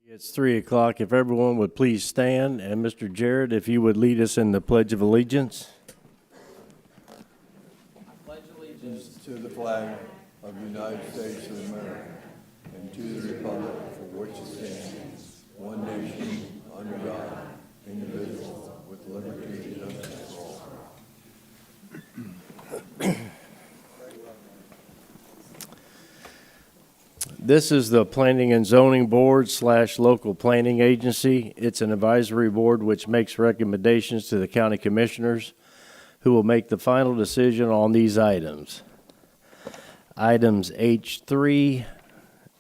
It's 3 o'clock. If everyone would please stand, and Mr. Jarrett, if you would lead us in the Pledge of Allegiance. To the flag of the United States of America and to the republic for which it stands, one nation, under God, indivisible, with liberty and justice for all. This is the Planning and Zoning Board / local planning agency. It's an advisory board which makes recommendations to the county commissioners who will make the final decision on these items. Items H3,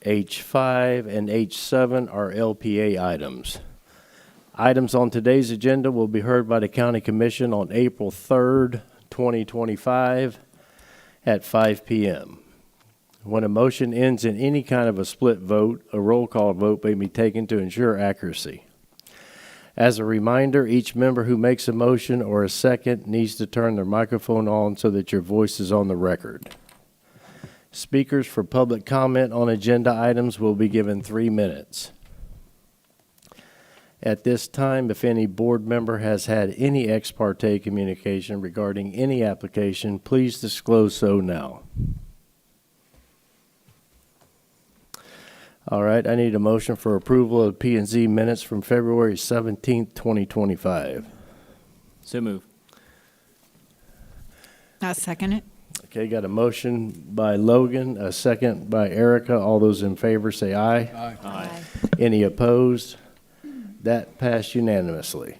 H5, and H7 are LPA items. Items on today's agenda will be heard by the County Commission on April 3rd, 2025 at 5 p.m. When a motion ends in any kind of a split vote, a roll call vote may be taken to ensure accuracy. As a reminder, each member who makes a motion or a second needs to turn their microphone on so that your voice is on the record. Speakers for public comment on agenda items will be given 3 minutes. At this time, if any board member has had any ex parte communication regarding any application, please disclose so now. All right, I need a motion for approval of P&Z minutes from February 17th, 2025. So move. I'll second it. Okay, got a motion by Logan, a second by Erica. All those in favor say aye. Aye. Aye. Any opposed? That passed unanimously.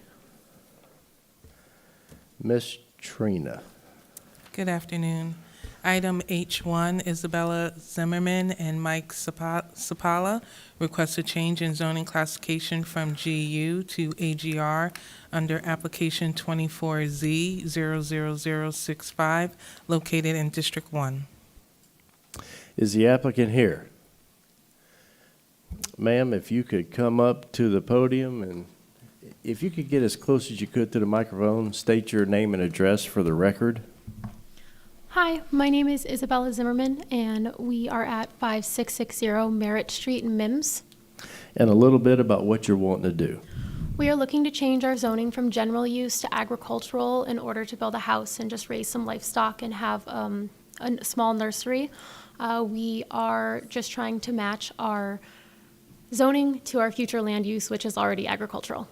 Miss Trina. Good afternoon. Item H1, Isabella Zimmerman and Mike Sapala request a change in zoning classification from GU to AGR under application 24Z00065 located in District 1. Is the applicant here? Ma'am, if you could come up to the podium and if you could get as close as you could to the microphone, state your name and address for the record. Hi, my name is Isabella Zimmerman, and we are at 5660 Merritt Street in Mims. And a little bit about what you're wanting to do. We are looking to change our zoning from general use to agricultural in order to build a house and just raise some livestock and have a small nursery. We are just trying to match our zoning to our future land use, which is already agricultural.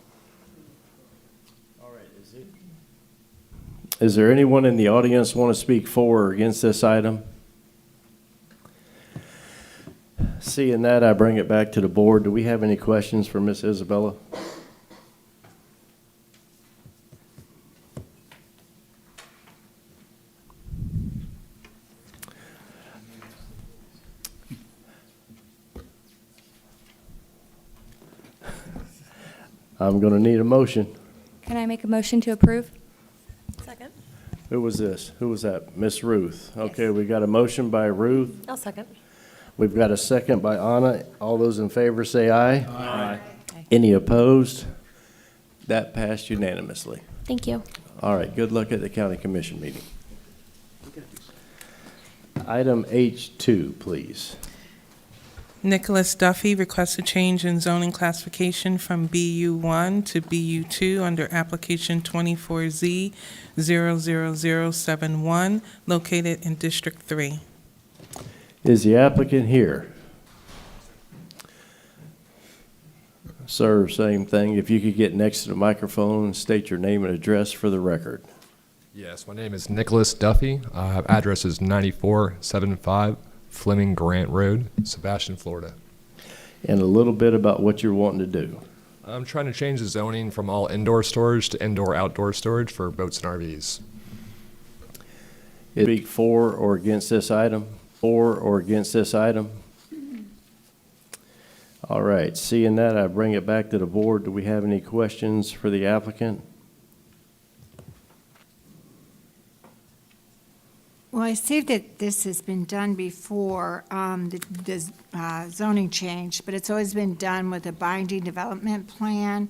Is there anyone in the audience want to speak for or against this item? Seeing that, I bring it back to the board. Do we have any questions for Miss Isabella? I'm going to need a motion. Can I make a motion to approve? Second. Who was this? Who was that? Miss Ruth. Okay, we got a motion by Ruth. I'll second. We've got a second by Anna. All those in favor say aye. Aye. Any opposed? That passed unanimously. Thank you. All right, good luck at the county commission meeting. Item H2, please. Nicholas Duffy requests a change in zoning classification from BU1 to BU2 under application 24Z00071 located in District 3. Is the applicant here? Sir, same thing. If you could get next to the microphone and state your name and address for the record. Yes, my name is Nicholas Duffy. Address is 9475 Fleming Grant Road, Sebastian, Florida. And a little bit about what you're wanting to do. I'm trying to change the zoning from all indoor storage to indoor-outdoor storage for boats and RVs. Speak for or against this item? For or against this item? All right, seeing that, I bring it back to the board. Do we have any questions for the applicant? Well, I see that this has been done before, the zoning change, but it's always been done with a binding development plan.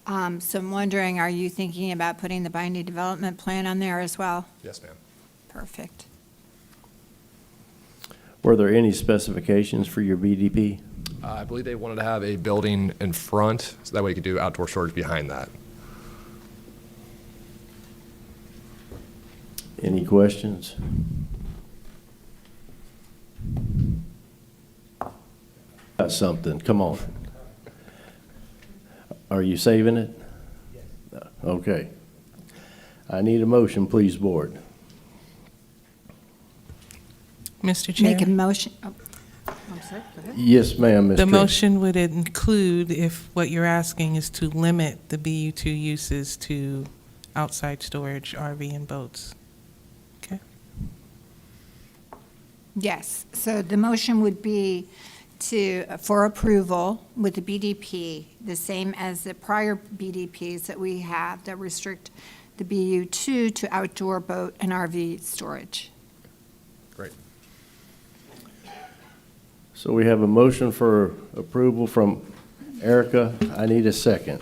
So I'm wondering, are you thinking about putting the binding development plan on there as well? Yes, ma'am. Perfect. Were there any specifications for your BDP? I believe they wanted to have a building in front, so that way you could do outdoor storage behind that. Any questions? Got something, come on. Are you saving it? Yes. Okay. I need a motion, please, board. Mr. Chair? Make a motion, oh, I'm sorry, go ahead. Yes, ma'am, Ms. The Tripp. motion would include if what you're asking is to limit the BU2 uses to outside storage, RV and boats. Okay? Yes, so the motion would be for approval with the BDP, the same as the prior BDPs that we have that restrict the BU2 to outdoor boat and RV storage. Great. So we have a motion for approval from Erica. I need a second.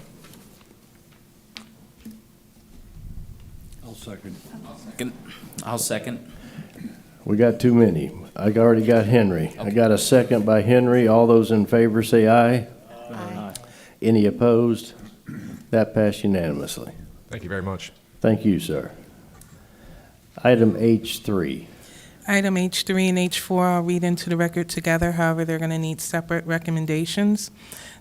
I'll second. I'll second. We got too many. I already got Henry. I got a second by Henry. All those in favor say aye. Aye. Any opposed? That passed unanimously. Thank you very much. Thank you, sir. Item H3. Item H3 and H4, I'll read into the record together, however, they're going to need separate recommendations.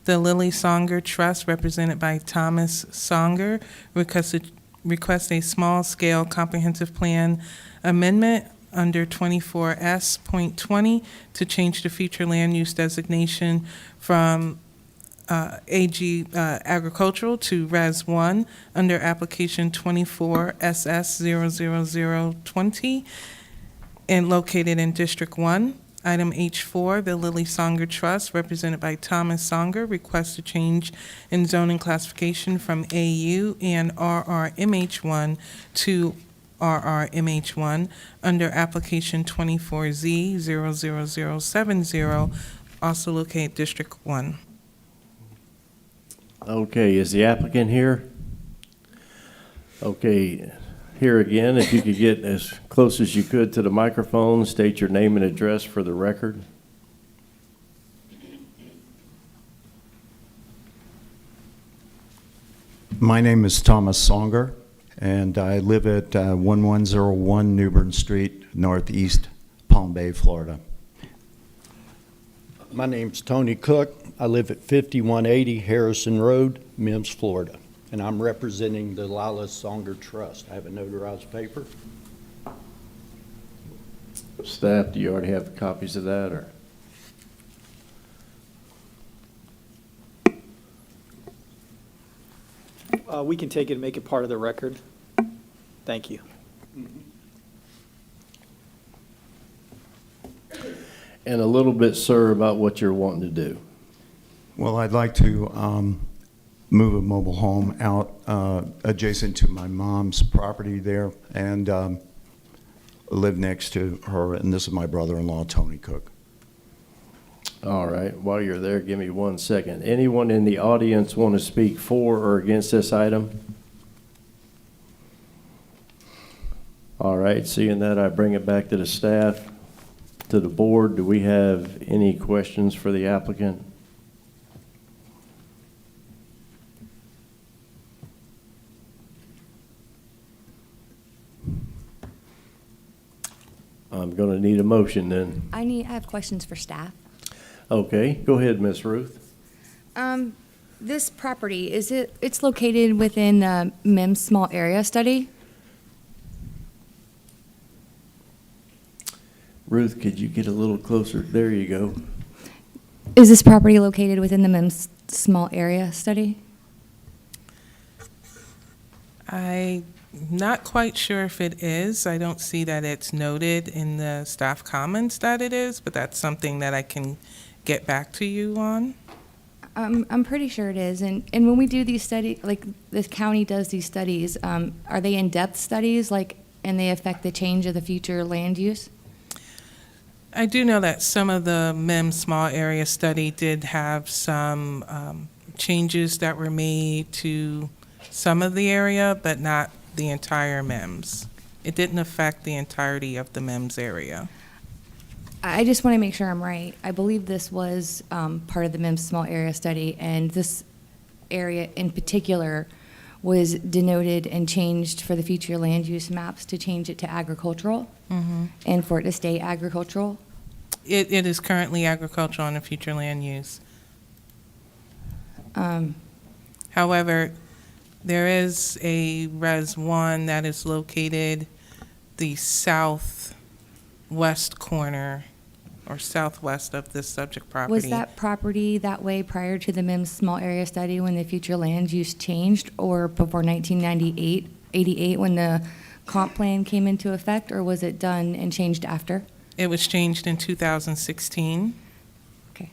The Lily Songer Trust, represented by Thomas Songer, requests a small-scale comprehensive plan amendment under 24S.20 to change the future land use designation from AG agricultural to Res 1 under application 24SS00020 and located in District 1. Item H4, the Lily Songer Trust, represented by Thomas Songer, requests a change in zoning classification from AU and RRMH1 to RRMH1 under application 24Z00070, also located District 1. Okay, is the applicant here? Okay, here again, if you could get as close as you could to the microphone, state your name and address for the record. My name is Thomas Songer, and I live at 1101 Newbern Street, Northeast Palm Bay, Florida. My name's Tony Cook. I live at 5180 Harrison Road, Mims, Florida, and I'm representing the Lila Songer Trust. I have a notarized paper. Staff, do you already have copies of that, or? We can take it and make it part of the record. Thank you. And a little bit, sir, about what you're wanting to do. Well, I'd like to move a mobile home out adjacent to my mom's property there and live next to her, and this is my brother-in-law, Tony Cook. All right, while you're there, give me 1 second. Anyone in the audience want to speak for or against this item? All right, seeing that, I bring it back to the staff, to the board. Do we have any questions for the applicant? I'm going to need a motion then. I have questions for staff. Okay, go ahead, Miss Ruth. This property, it's located within the MIMS small area study? Ruth, could you get a little closer? There you go. Is this property located within the MIMS small area study? I'm not quite sure if it is. I don't see that it's noted in the staff comments that it is, but that's something that I can get back to you on. I'm pretty sure it is. And when we do these studies, like the county does these studies, are they in-depth studies, and they affect the change of the future land use? I do know that some of the MIM small area study did have some changes that were made to some of the area, but not the entire MIMS. It didn't affect the entirety of the MIMS area. I just want to make sure I'm right. I believe this was part of the MIMS small area study, and this area in particular was denoted and changed for the future land use maps to change it to agricultural and for it to stay agricultural. It is currently agricultural on the future land use. However, there is a Res 1 that is located the southwest corner or southwest of this subject property. Was that property that way prior to the MIMS small area study when the future land use changed, or before 1998, 88 when the comp plan came into effect, or was it done and changed after? It was changed in 2016. Okay.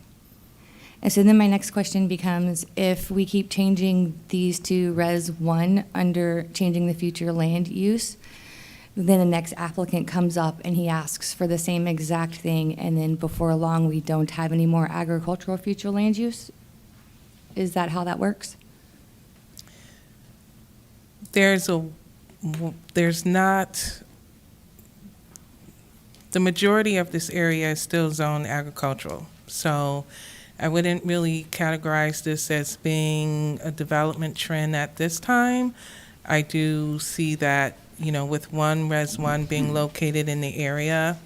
And so then my next question becomes, if we keep changing these to Res 1 under changing the future land use, then the next applicant comes up and he asks for the same exact thing, and then before long, we don't have any more agricultural future land use? Is that how that works? There's not, the majority of this area is still zoned agricultural. So I wouldn't really categorize this as being a development trend at this time. I do see that, you know, with one Res 1 being located in the area,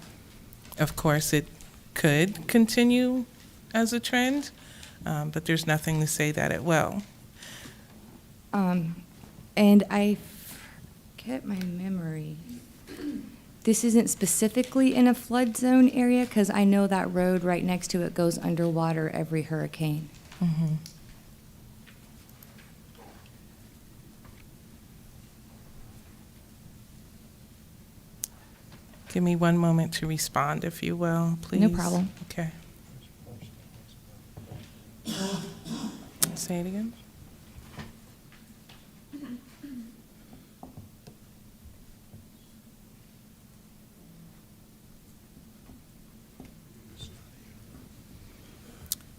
of course, it could continue as a trend, but there's nothing to say that it will. And I forget my memory. This isn't specifically in a flood zone area, because I know that road right next to it goes underwater every hurricane. Give me one moment to respond, if you will, please. No problem. Okay. Say it again.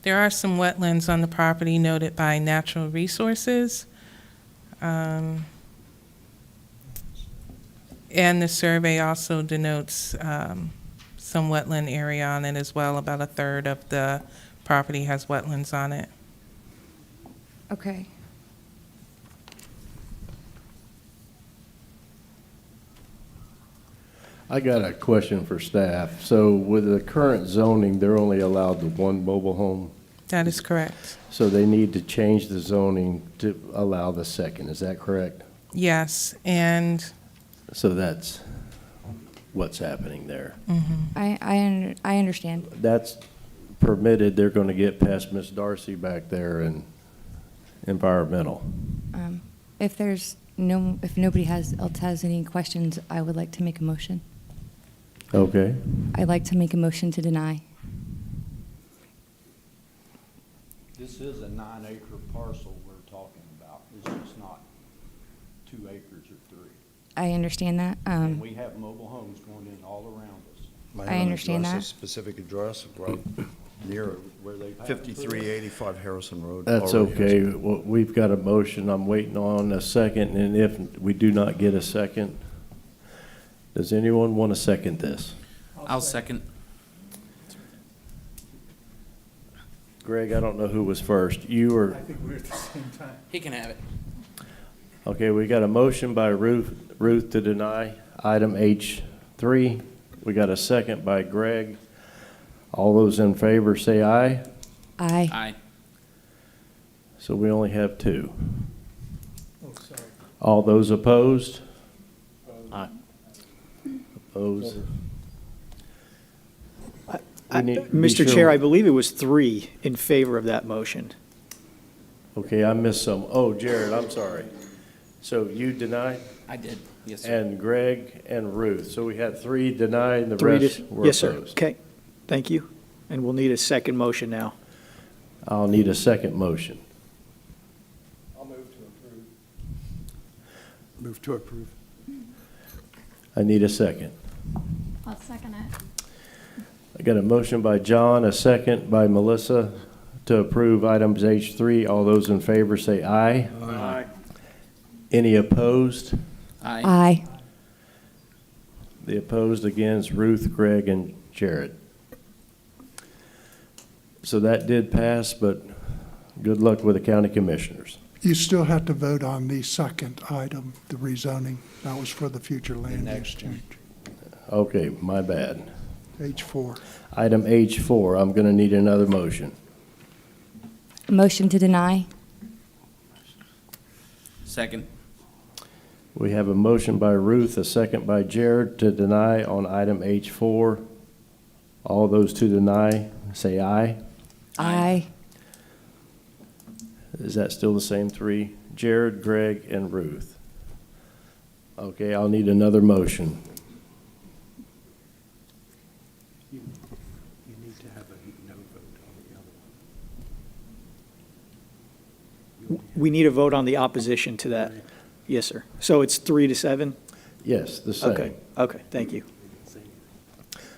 There are some wetlands on the property noted by Natural Resources. And the survey also denotes some wetland area on it as well. About a third of the property has wetlands on it. Okay. I got a question for staff. So with the current zoning, they're only allowed the one mobile home? That is correct. So they need to change the zoning to allow the second, is that correct? Yes, and So that's what's happening there. I understand. That's permitted, they're gonna get past Miss Darcy back there and environmental. If nobody else has any questions, I would like to make a motion. Okay, I'd like to make a motion to deny. This is a 9-acre parcel we're talking about. It's just not 2 acres or 3. I understand that. And we have mobile homes going in all around us. I understand that. Specific address, right near Where they pass 5385 Harrison Road. that's already has- okay. Well, we've got a motion, I'm waiting on a second, and if we do not get a second, does anyone want to second this? I'll second. Greg, I don't know who was first, you or? He can have it. Okay, we got a motion by Ruth to deny item H3. We got a second by Greg. All those in favor say aye. Aye. Aye. So we only have two. All those opposed? Aye. Opposed? We need to be Mr. sure- Chair, I believe it was 3 in favor of that motion. Okay, I missed some. Oh, Jared, I'm sorry. So you denied? I did. Yes, sir. And Greg and Ruth. So we had 3 denied and the 3 rest to, were yes, sir. opposed. Okay, thank you. And we'll need a second motion now. I'll need a second motion. Move to approve. I need a second. I'll second it. I got a motion by John, a second by Melissa to approve items H3. All those in favor say aye. Aye. Any opposed? Aye. Aye. The opposed against Ruth, Greg, and Jared. So that did pass, but good luck with the county commissioners. You still have to vote on the second item, the rezoning. That was for the future land use change. Okay, my bad. H4. Item H4, I'm going to need another motion. Motion to deny? Second. We have a motion by Ruth, a second by Jared to deny on item H4. All those to deny, say aye. Aye. Is that still the same three? Jared, Greg, and Ruth. Okay, I'll need another motion. You need to have a no vote on the other one. We need a vote on the opposition to that. Yes, sir. So it's 3-7? Yes, the same. Okay, okay, thank you.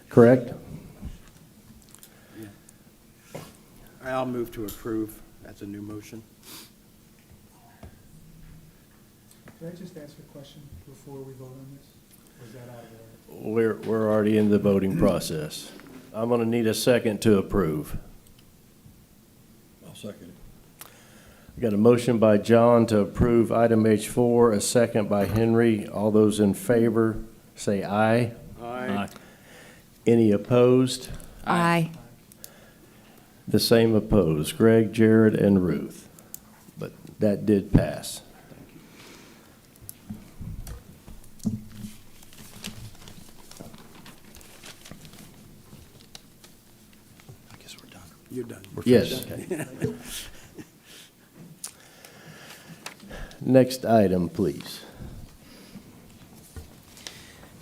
Correct? I'll move to approve. That's a new motion. Can I just ask a question before we vote on this? Or is that out of order? We're already in the voting process. I'm going to need a second to approve. I'll second it. We got a motion by John to approve item H4, a second by Henry. All those in favor, say aye. Aye. Any opposed? Aye. The same opposed, Greg, Jared, and Ruth. But that did pass. I guess we're done. You're done. Yes. Next item, please.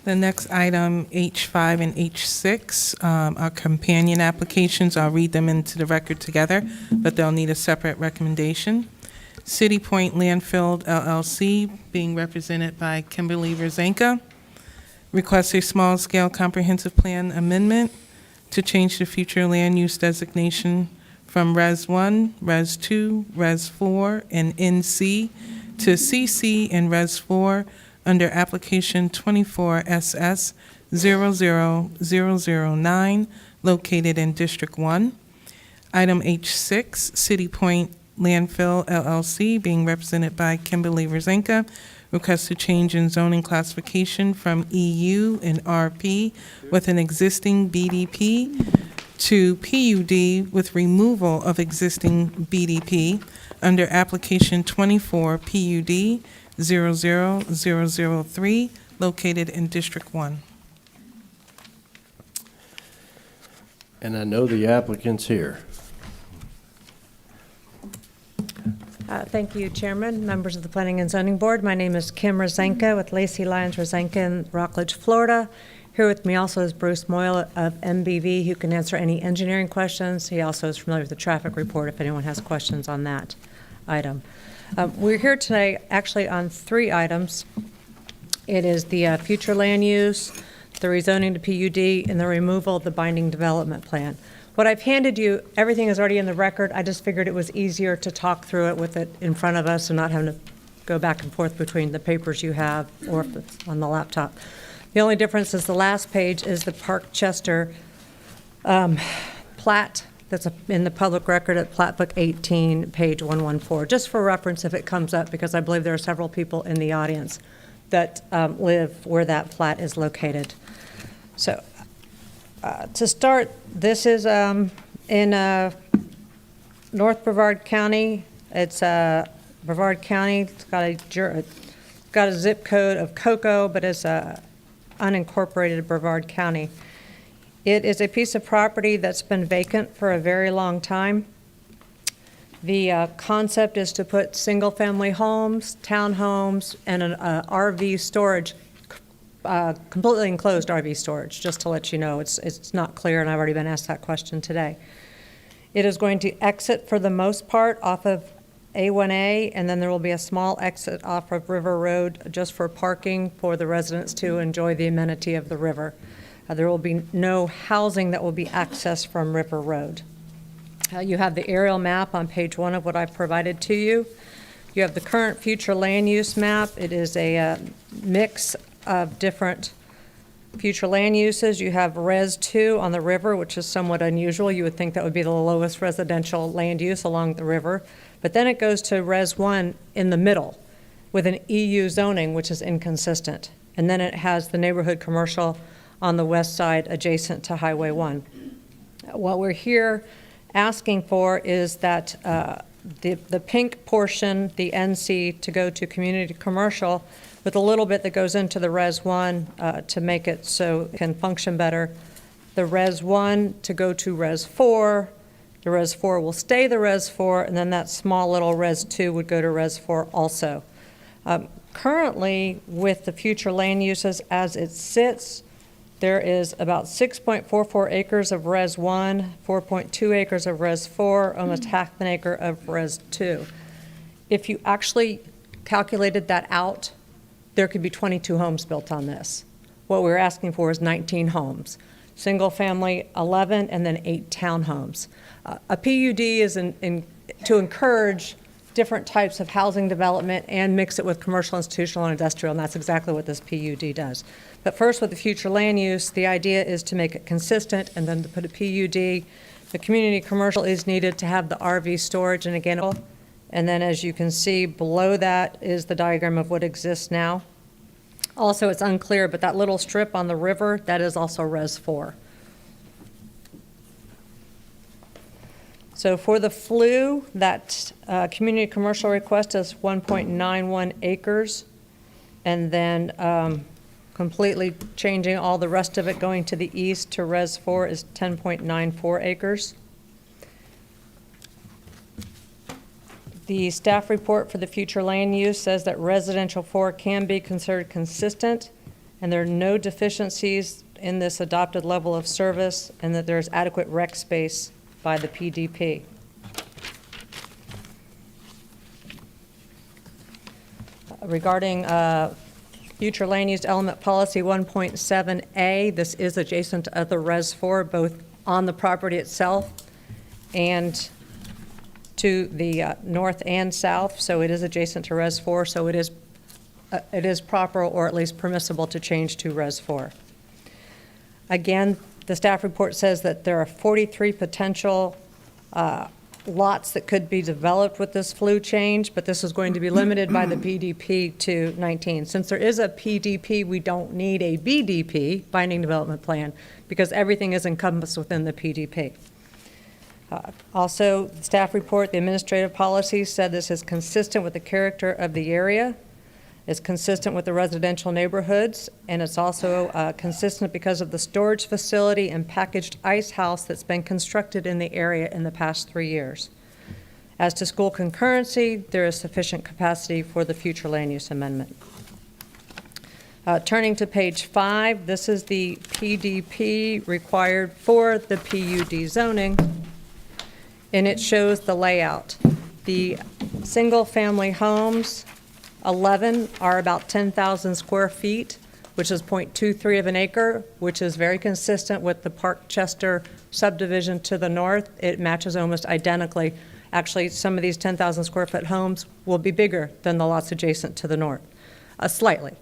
The next item, H5 and H6, are companion applications. I'll read them into the record together, but they'll need a separate recommendation. City Point Landfill LLC, being represented by Kimberly Rosenka, requests a small-scale comprehensive plan amendment to change the future land use designation from Res 1, Res 2, Res 4, and NC to CC and Res 4 under application 24SS 00009, located in District 1. Item H6, City Point Landfill LLC, being represented by Kimberly Rosenka, requests a change in zoning classification from EU and RP with an existing BDP to PUD with removal of existing BDP under application 24 PUD 00003, located in District 1. And I know the applicant's here. Thank you, Chairman, members of the Planning and Zoning Board. My name is Kim Rosenka with Lacey Lyons Rosenka in Rockledge, Florida. Here with me also is Bruce Moyle of MBV, who can answer any engineering questions. He also is familiar with the traffic report if anyone has questions on that item. We're here today actually on 3 items. It is the future land use, the rezoning to PUD, and the removal of the binding development plan. What I've handed you, everything is already in the record. I just figured it was easier to talk through it with it in front of us and not having to go back and forth between the papers you have or if it's on the laptop. The only difference is the last page is the Park Chester plat that's in the public record at Plat Book 18, page 114, just for reference if it comes up, because I believe there are several people in the audience that live where that plat is located. So to start, this is in North Brevard County. It's Brevard County. It's got a zip code of Cocoa, but it's unincorporated Brevard County. It is a piece of property that's been vacant for a very long time. The concept is to put single-family homes, townhomes, and an RV storage, completely enclosed RV storage, just to let you know. It's not clear, and I've already been asked that question today. It is going to exit for the most part off of A1A, and then there will be a small exit off of River Road just for parking for the residents to enjoy the amenity of the river. There will be no housing that will be accessed from River Road. You have the aerial map on page 1 of what I've provided to you. You have the current future land use map. It is a mix of different Future land uses, you have Res 2 on the river, which is somewhat unusual. You would think that would be the lowest residential land use along the river. But then it goes to Res 1 in the middle with an EU zoning, which is inconsistent. And then it has the neighborhood commercial on the west side adjacent to Highway 1. What we're here asking for is that the pink portion, the NC, to go to community commercial with a little bit that goes into the Res 1 to make it so it can function better. The Res 1 to go to Res 4. The Res 4 will stay the Res 4, and then that small little Res 2 would go to Res 4 also. Currently, with the future land uses as it sits, there is about 6.44 acres of Res 1, 4.2 acres of Res 4, almost half an acre of Res 2. If you actually calculated that out, there could be 22 homes built on this. What we're asking for is 19 homes. Single family, 11, and then 8 townhomes. A PUD is to encourage different types of housing development and mix it with commercial, institutional, and industrial, and that's exactly what this PUD does. But first, with the future land use, the idea is to make it consistent and then to put a PUD. The community commercial is needed to have the RV storage, and again, and then as you can see below that is the diagram of what exists now. Also, it's unclear, but that little strip on the river, that is also Res 4. So for the FLU, that community commercial request is 1.91 acres, and then completely changing all the rest of it going to the east to Res 4 is 10.94 acres. The staff report for the future land use says that residential 4 can be considered consistent, and there are no deficiencies in this adopted level of service, and that there's adequate rec space by the PDP. Regarding future land use element policy 1.7A, this is adjacent to other Res 4, both on the property itself and to the north and south, so it is adjacent to Res 4, so it is proper or at least permissible to change to Res 4. Again, the staff report says that there are 43 potential lots that could be developed with this FLU change, but this is going to be limited by the PDP to 19. Since there is a PDP, we don't need a BDP, binding development plan, because everything is encompassed within the PDP. Also, the staff report, the administrative policy said this is consistent with the character of the area. It's consistent with the residential neighborhoods, and it's also consistent because of the storage facility and packaged ice house that's been constructed in the area in the past 3 years. As to school concurrency, there is sufficient capacity for the future land use amendment. Turning to page 5, this is the PDP required for the PUD zoning, and it shows the layout. The single-family homes, 11 are about 10,000 square feet, which is 0.23 of an acre, which is very consistent with the Park Chester subdivision to the north. It matches almost identically. Actually, some of these 10,000 square foot homes will be bigger than the lots adjacent to the north, slightly.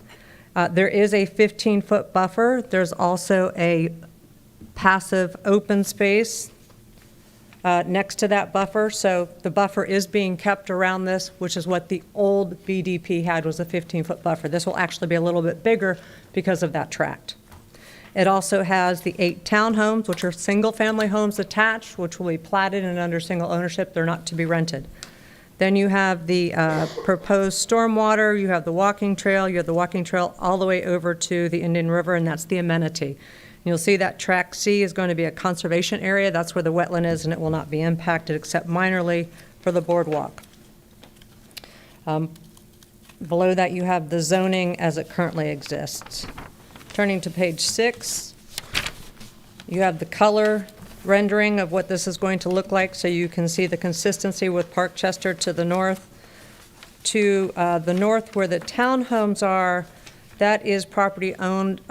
There is a 15-foot buffer. There's also a passive open space next to that buffer, so the buffer is being kept around this, which is what the old BDP had, was a 15-foot buffer. This will actually be a little bit bigger because of that tract. It also has the 8 townhomes, which are single-family homes attached, which will be platted and under single ownership. They're not to be rented. Then you have the proposed stormwater, you have the walking trail, you have the walking trail all the way over to the Indian River, and that's the amenity. You'll see that tract C is going to be a conservation area. That's where the wetland is, and it will not be impacted except minorly for the boardwalk. Below that, you have the zoning as it currently exists. Turning to page 6, you have the color rendering of what this is going to look like, so you can see the consistency with Park Chester to the north. To the north where the townhomes are, that is property owned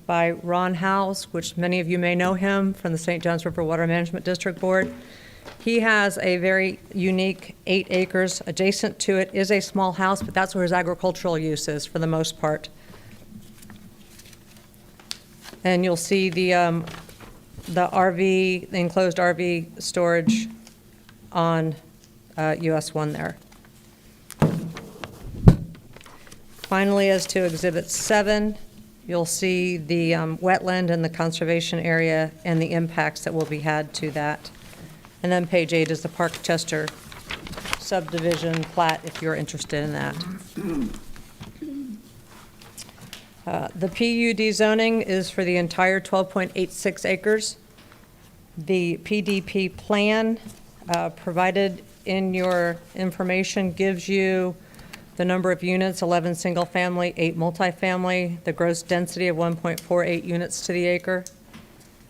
by Ron Howes, which many of you may know him from the St. Johns River Water Management District Board. He has a very unique 8 acres. Adjacent to it is a small house, but that's where his agricultural use is for the most part. And you'll see the RV, the enclosed RV storage on US 1 there. Finally, as to Exhibit 7, you'll see the wetland and the conservation area and the impacts that will be had to that. And then page 8 is the Park Chester subdivision plat, if you're interested in that. The PUD zoning is for the entire 12.86 acres. The PDP plan provided in your information gives you the number of units, 11 single-family, 8 multifamily, the gross density of 1.48 units to the acre.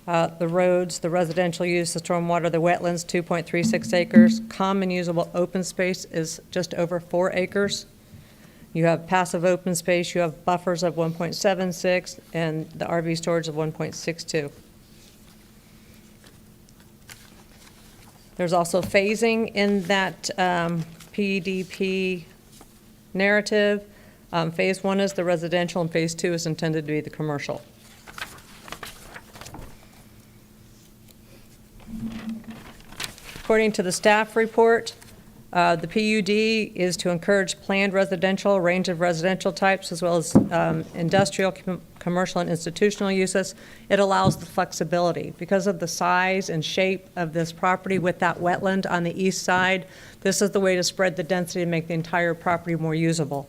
The roads, the residential use, the stormwater, the wetlands, 2.36 acres. Common usable open space is just over 4 acres. You have passive open space, you have buffers of 1.76, and the RV storage of 1.62. There's also phasing in that PDP narrative. Phase 1 is the residential, and Phase 2 is intended to be the commercial. According to the staff report, the PUD is to encourage planned residential, range of residential types, as well as industrial, commercial, and institutional uses. It allows the flexibility. Because of the size and shape of this property with that wetland on the east side, this is the way to spread the density and make the entire property more usable.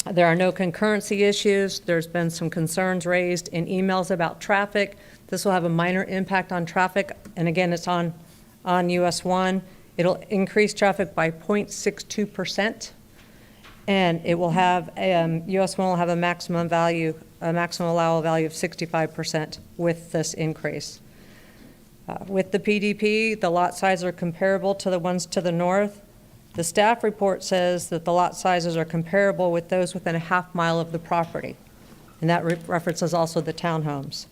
There are no concurrency issues. There's been some concerns raised in emails about traffic. This will have a minor impact on traffic, and again, it's on US 1. It'll increase traffic by 0.62%, and it will have, US 1 will have a maximum allowable value of 65% with this increase. With the PDP, the lot sizes are comparable to the ones to the north. The staff report says that the lot sizes are comparable with those within a half mile of the property, and that references also the townhomes.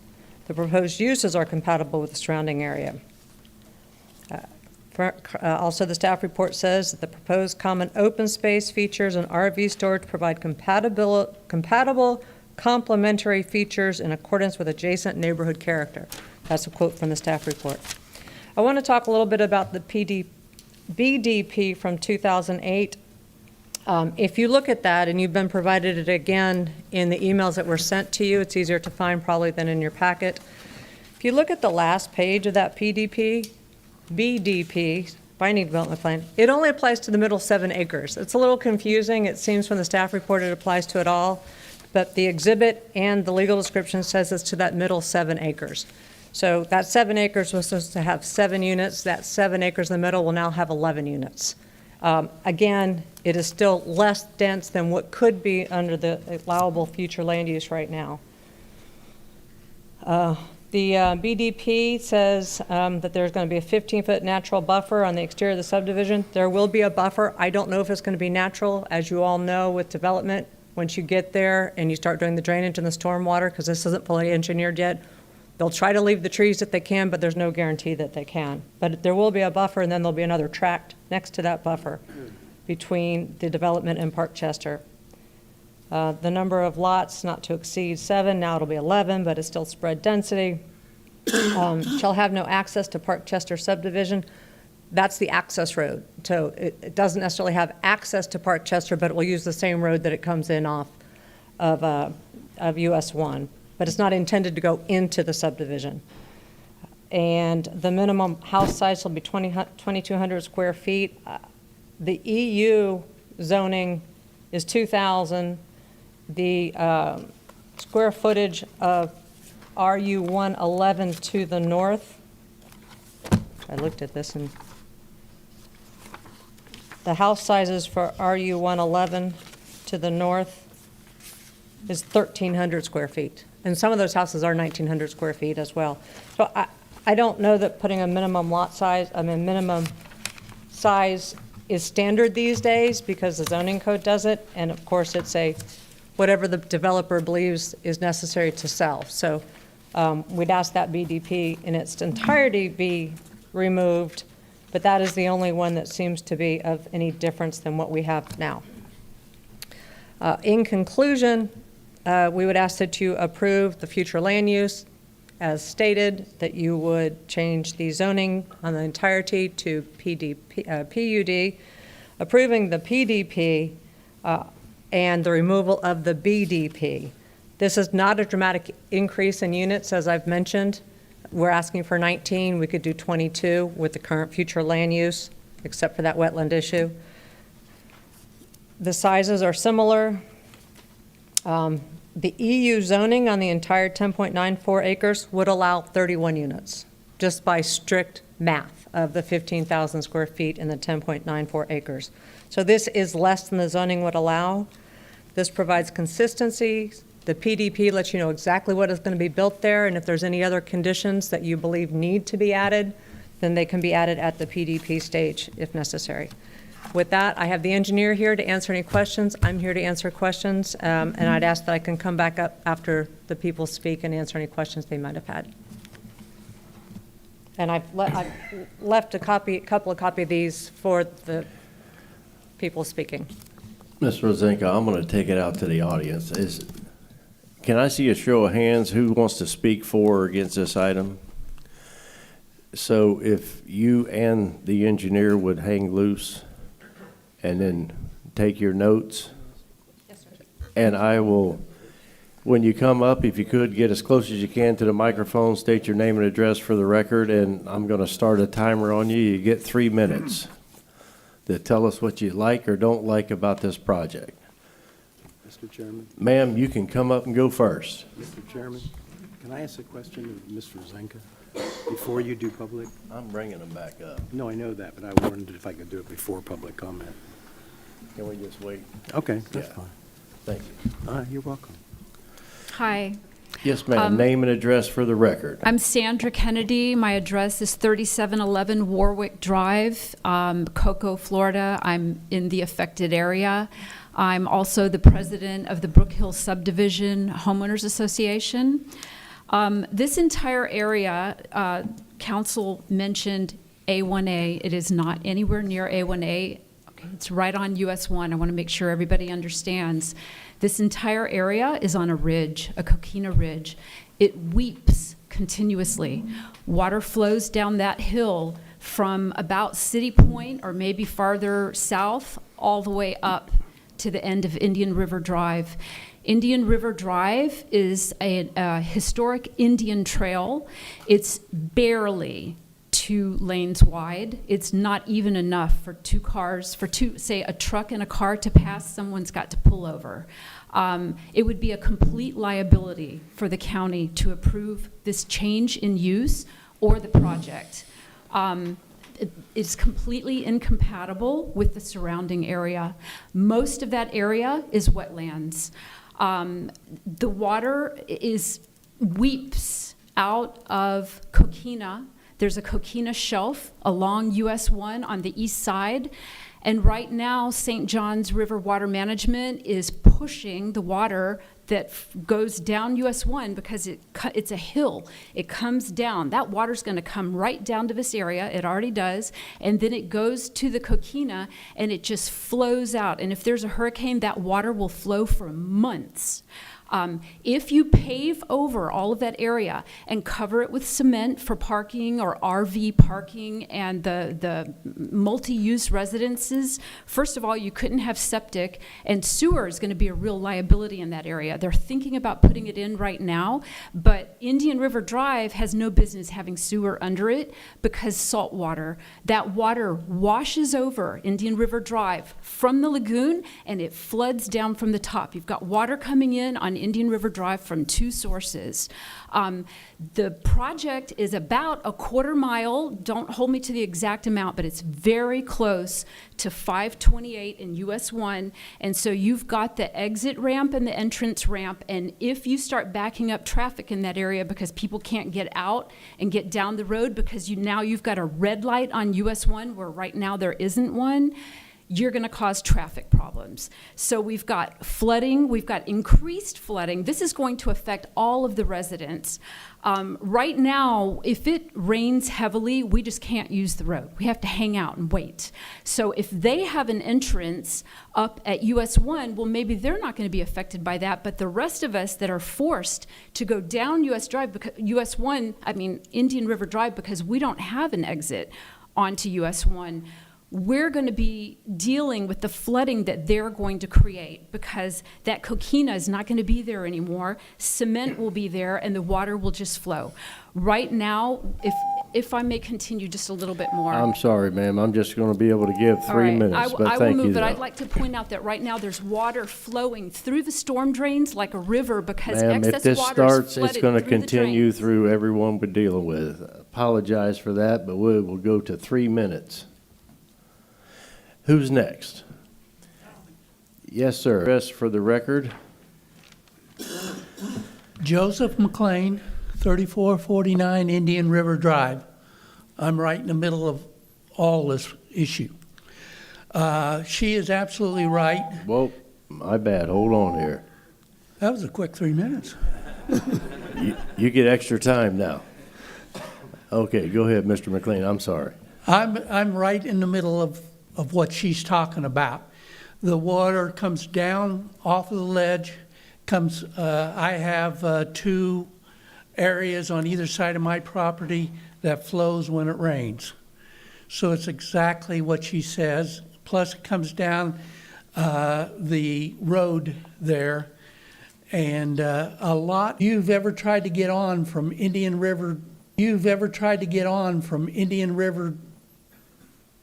The proposed uses are compatible with the surrounding area. Also, the staff report says that the proposed common open space features and RV storage provide compatible complementary features in accordance with adjacent neighborhood character. That's a quote from the staff report. I want to talk a little bit about the BDP from 2008. If you look at that, and you've been provided it again in the emails that were sent to you, it's easier to find probably than in your packet. If you look at the last page of that BDP, Binding Development Plan, it only applies to the middle 7 acres. It's a little confusing. It seems from the staff report it applies to it all, but the exhibit and the legal description says it's to that middle 7 acres. So that 7 acres was supposed to have 7 units. That 7 acres in the middle will now have 11 units. Again, it is still less dense than what could be under the allowable future land use right now. The BDP says that there's going to be a 15-foot natural buffer on the exterior of the subdivision. There will be a buffer. I don't know if it's going to be natural. As you all know, with development, once you get there and you start doing the drainage and the stormwater, because this isn't fully engineered yet, they'll try to leave the trees if they can, but there's no guarantee that they can. But there will be a buffer, and then there'll be another tract next to that buffer between the development and Park Chester. The number of lots not to exceed 7, now it'll be 11, but it's still spread density. Shall have no access to Park Chester subdivision. That's the access road. So it doesn't necessarily have access to Park Chester, but it will use the same road that it comes in off of US 1. But it's not intended to go into the subdivision. And the minimum house size will be 2,200 square feet. The EU zoning is 2,000. The square footage of RU 111 to the north, I looked at this, and the house sizes for RU 111 to the north is 1,300 square feet. And some of those houses are 1,900 square feet as well. So I don't know that putting a minimum lot size, minimum size is standard these days because the zoning code does it. And of course, it's whatever the developer believes is necessary to sell. So we'd ask that BDP in its entirety be removed, but that is the only one that seems to be of any difference than what we have now. In conclusion, we would ask that you approve the future land use as stated, that you would change the zoning on the entirety to PUD, approving the PDP, and the removal of the BDP. This is not a dramatic increase in units, as I've mentioned. We're asking for 19. We could do 22 with the current future land use, except for that wetland issue. The sizes are similar. The EU zoning on the entire 10.94 acres would allow 31 units, just by strict math of the 15,000 square feet in the 10.94 acres. So this is less than the zoning would allow. This provides consistency. The PDP lets you know exactly what is going to be built there, and if there's any other conditions that you believe need to be added, then they can be added at the PDP stage if necessary. With that, I have the engineer here to answer any questions. I'm here to answer questions, and I'd ask that I can come back up after the people speak and answer any questions they might have had. And I've left a couple of copies of these for the people speaking. Ms. Rosenka, I'm going to take it out to the audience. Can I see a show of hands who wants to speak for or against this item? So if you and the engineer would hang loose and then take your notes. Yes, sir. And I will, when you come up, if you could, get as close as you can to the microphone, state your name and address for the record, and I'm going to start a timer on you. You get 3 minutes to tell us what you like or don't like about this project. Mr. Chairman, Ma'am, you can come up and go first. Mr. Chairman, can I ask a question of Mr. Zenka before you do public? I'm bringing them back up. No, I know that, but I wondered if I could do it before public comment. Can we just wait? Okay, that's Yeah. fine. Thank you. You're welcome. Hi, Yes, ma'am. Name and address for the record. I'm Sandra Kennedy. My address is 3711 Warwick Drive, Cocoa, Florida. I'm in the affected area. I'm also the president of the Brook Hill Subdivision Homeowners Association. This entire area, council mentioned A1A. It is not anywhere near A1A. Okay, it's right on US 1. I want to make sure everybody understands. This entire area is on a ridge, a coquina ridge. It weeps continuously. Water flows down that hill from about City Point or maybe farther south all the way up to the end of Indian River Drive. Indian River Drive is a historic Indian trail. It's barely 2 lanes wide. It's not even enough for 2 cars, say a truck and a car to pass, someone's got to pull over. It would be a complete liability for the county to approve this change in use or the project. It's completely incompatible with the surrounding area. Most of that area is wetlands. The water weeps out of Coquina. There's a Coquina shelf along US 1 on the east side. And right now, St. John's River Water Management is pushing the water that goes down US 1 because it's a hill. It comes down. That water's going to come right down to this area. It already does. And then it goes to the Coquina, and it just flows out. And if there's a hurricane, that water will flow for months. If you pave over all of that area and cover it with cement for parking or RV parking and the multi-use residences, first of all, you couldn't have septic, and sewer is going to be a real liability in that area. They're thinking about putting it in right now, but Indian River Drive has no business having sewer under it because salt water. That water washes over Indian River Drive from the lagoon, and it floods down from the top. You've got water coming in on Indian River Drive from 2 sources. The project is about a 1/4 mile, don't hold me to the exact amount, but it's very close to 528 in US 1. And so you've got the exit ramp and the entrance ramp. And if you start backing up traffic in that area because people can't get out and get down the road because now you've got a red light on US 1 where right now there isn't one, you're going to cause traffic problems. So we've got flooding, we've got increased flooding. This is going to affect all of the residents. Right now, if it rains heavily, we just can't use the road. We have to hang out and wait. So if they have an entrance up at US 1, well, maybe they're not going to be affected by that, but the rest of us that are forced to go down US 1, Indian River Drive, because we don't have an exit onto US 1, we're going to be dealing with the flooding that they're going to create, because that coquina is not going to be there anymore. Cement will be there and the water will just flow. Right now, if I may continue just a little bit more. I'm sorry, ma'am. I'm just going to be able to give All 3 right. minutes, but I will thank move, you, but though. I'd like to point out that right now there's water flowing through the storm drains like a river, because Ma'am, if excess this water is starts, it's flooded going to through the continue drains. through everyone we're dealing with. Apologize for that, but we will go to 3 minutes. Who's next? Yes, sir. Address for the record. Joseph McLean, 3449 Indian River Drive. I'm right in the middle of all this issue. She is absolutely right. Whoa, my bad. Hold on here. That was a quick 3 minutes. You get extra time now. Okay, go ahead, Mr. McLean. I'm sorry. I'm right in the middle of what she's talking about. The water comes down off of the ledge, I have 2 areas on either side of my property that flows when it rains. So it's exactly what she says. Plus it comes down the road there. And a lot, you've ever tried to get on from Indian River,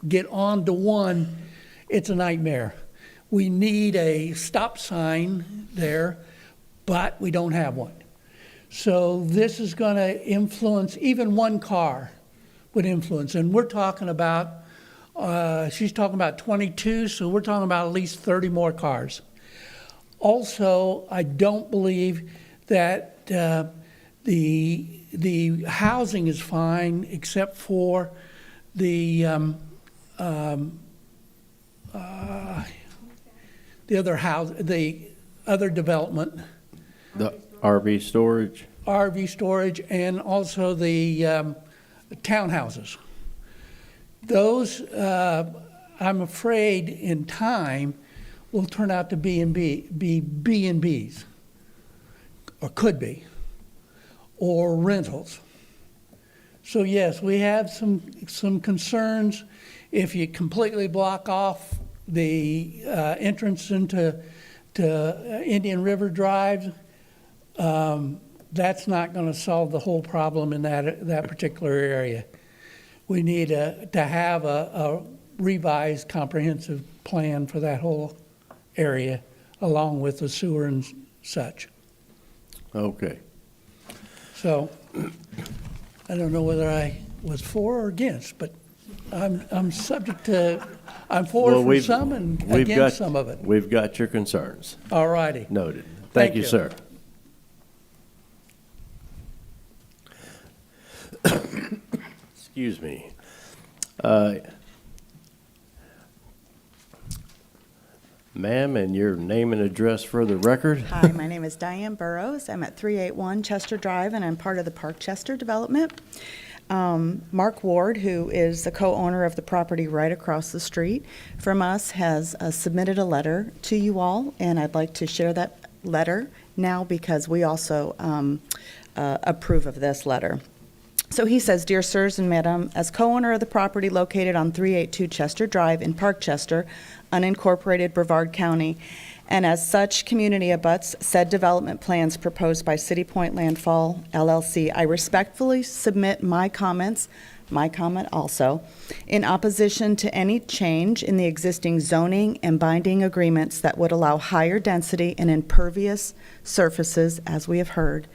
get on to 1, it's a nightmare. We need a stop sign there, but we don't have one. So this is going to influence, even 1 car would influence. And we're talking about, she's talking about 22, so we're talking about at least 30 more cars. Also, I don't believe that the housing is fine, except for the other development. The RV storage? RV storage, and also the townhouses. Those, I'm afraid, in time, will turn out to be B&Bs, or could be, or rentals. So yes, we have some concerns. If you completely block off the entrance into Indian River Drive, that's not going to solve the whole problem in that particular area. We need to have a revised comprehensive plan for that whole area, along with the sewer and such. Okay. So I don't know whether I was for or against, but I'm subject to, I'm for some and against some of it. We've got your concerns. All righty. Noted. Thank you, sir. Excuse me. Ma'am, and your name and address for the record? Hi, my name is Diane Burrows. I'm at 381 Chester Drive, and I'm part of the Park Chester development. Mark Ward, who is the co-owner of the property right across the street from us, has submitted a letter to you all, and I'd like to share that letter now because we also approve of this letter. So he says, "Dear sirs and madam, as co-owner of the property located on 382 Chester Drive in Park Chester, unincorporated Brevard County, and as such community abuts said development plans proposed by City Point Landfall LLC, I respectfully submit my comment also, in opposition to any change in the existing zoning and binding agreements that would allow higher density and impervious surfaces, as we have heard.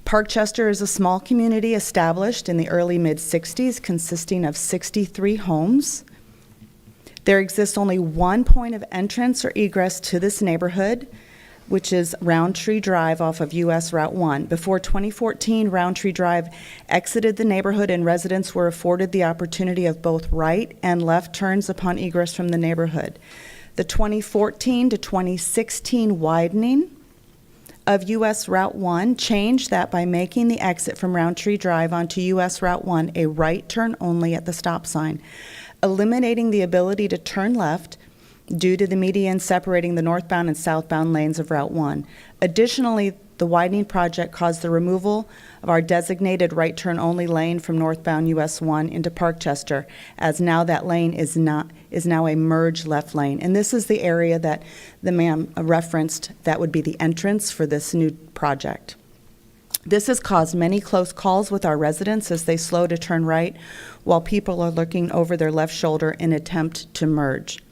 Park Chester is a small community established in the early mid-60s consisting of 63 homes. There exists only one point of entrance or egress to this neighborhood. which is Roundtree Drive off of US Route 1. Before 2014, Roundtree Drive exited the neighborhood and residents were afforded the opportunity of both right and left turns upon egress from the neighborhood. The 2014 to 2016 widening of US Route 1 changed that by making the exit from Roundtree Drive onto US Route 1 a right turn only at the stop sign, eliminating the ability to turn left due to the median separating the northbound and southbound lanes of Route 1. Additionally, the widening project caused the removal of our designated right turn only lane from northbound US 1 into Parkchester, as now that lane is now a merged left lane. And this is the area that the ma'am referenced that would be the entrance for this new project. This has caused many close calls with our residents as they slow to turn right while people are looking over their left shoulder in attempt to merge.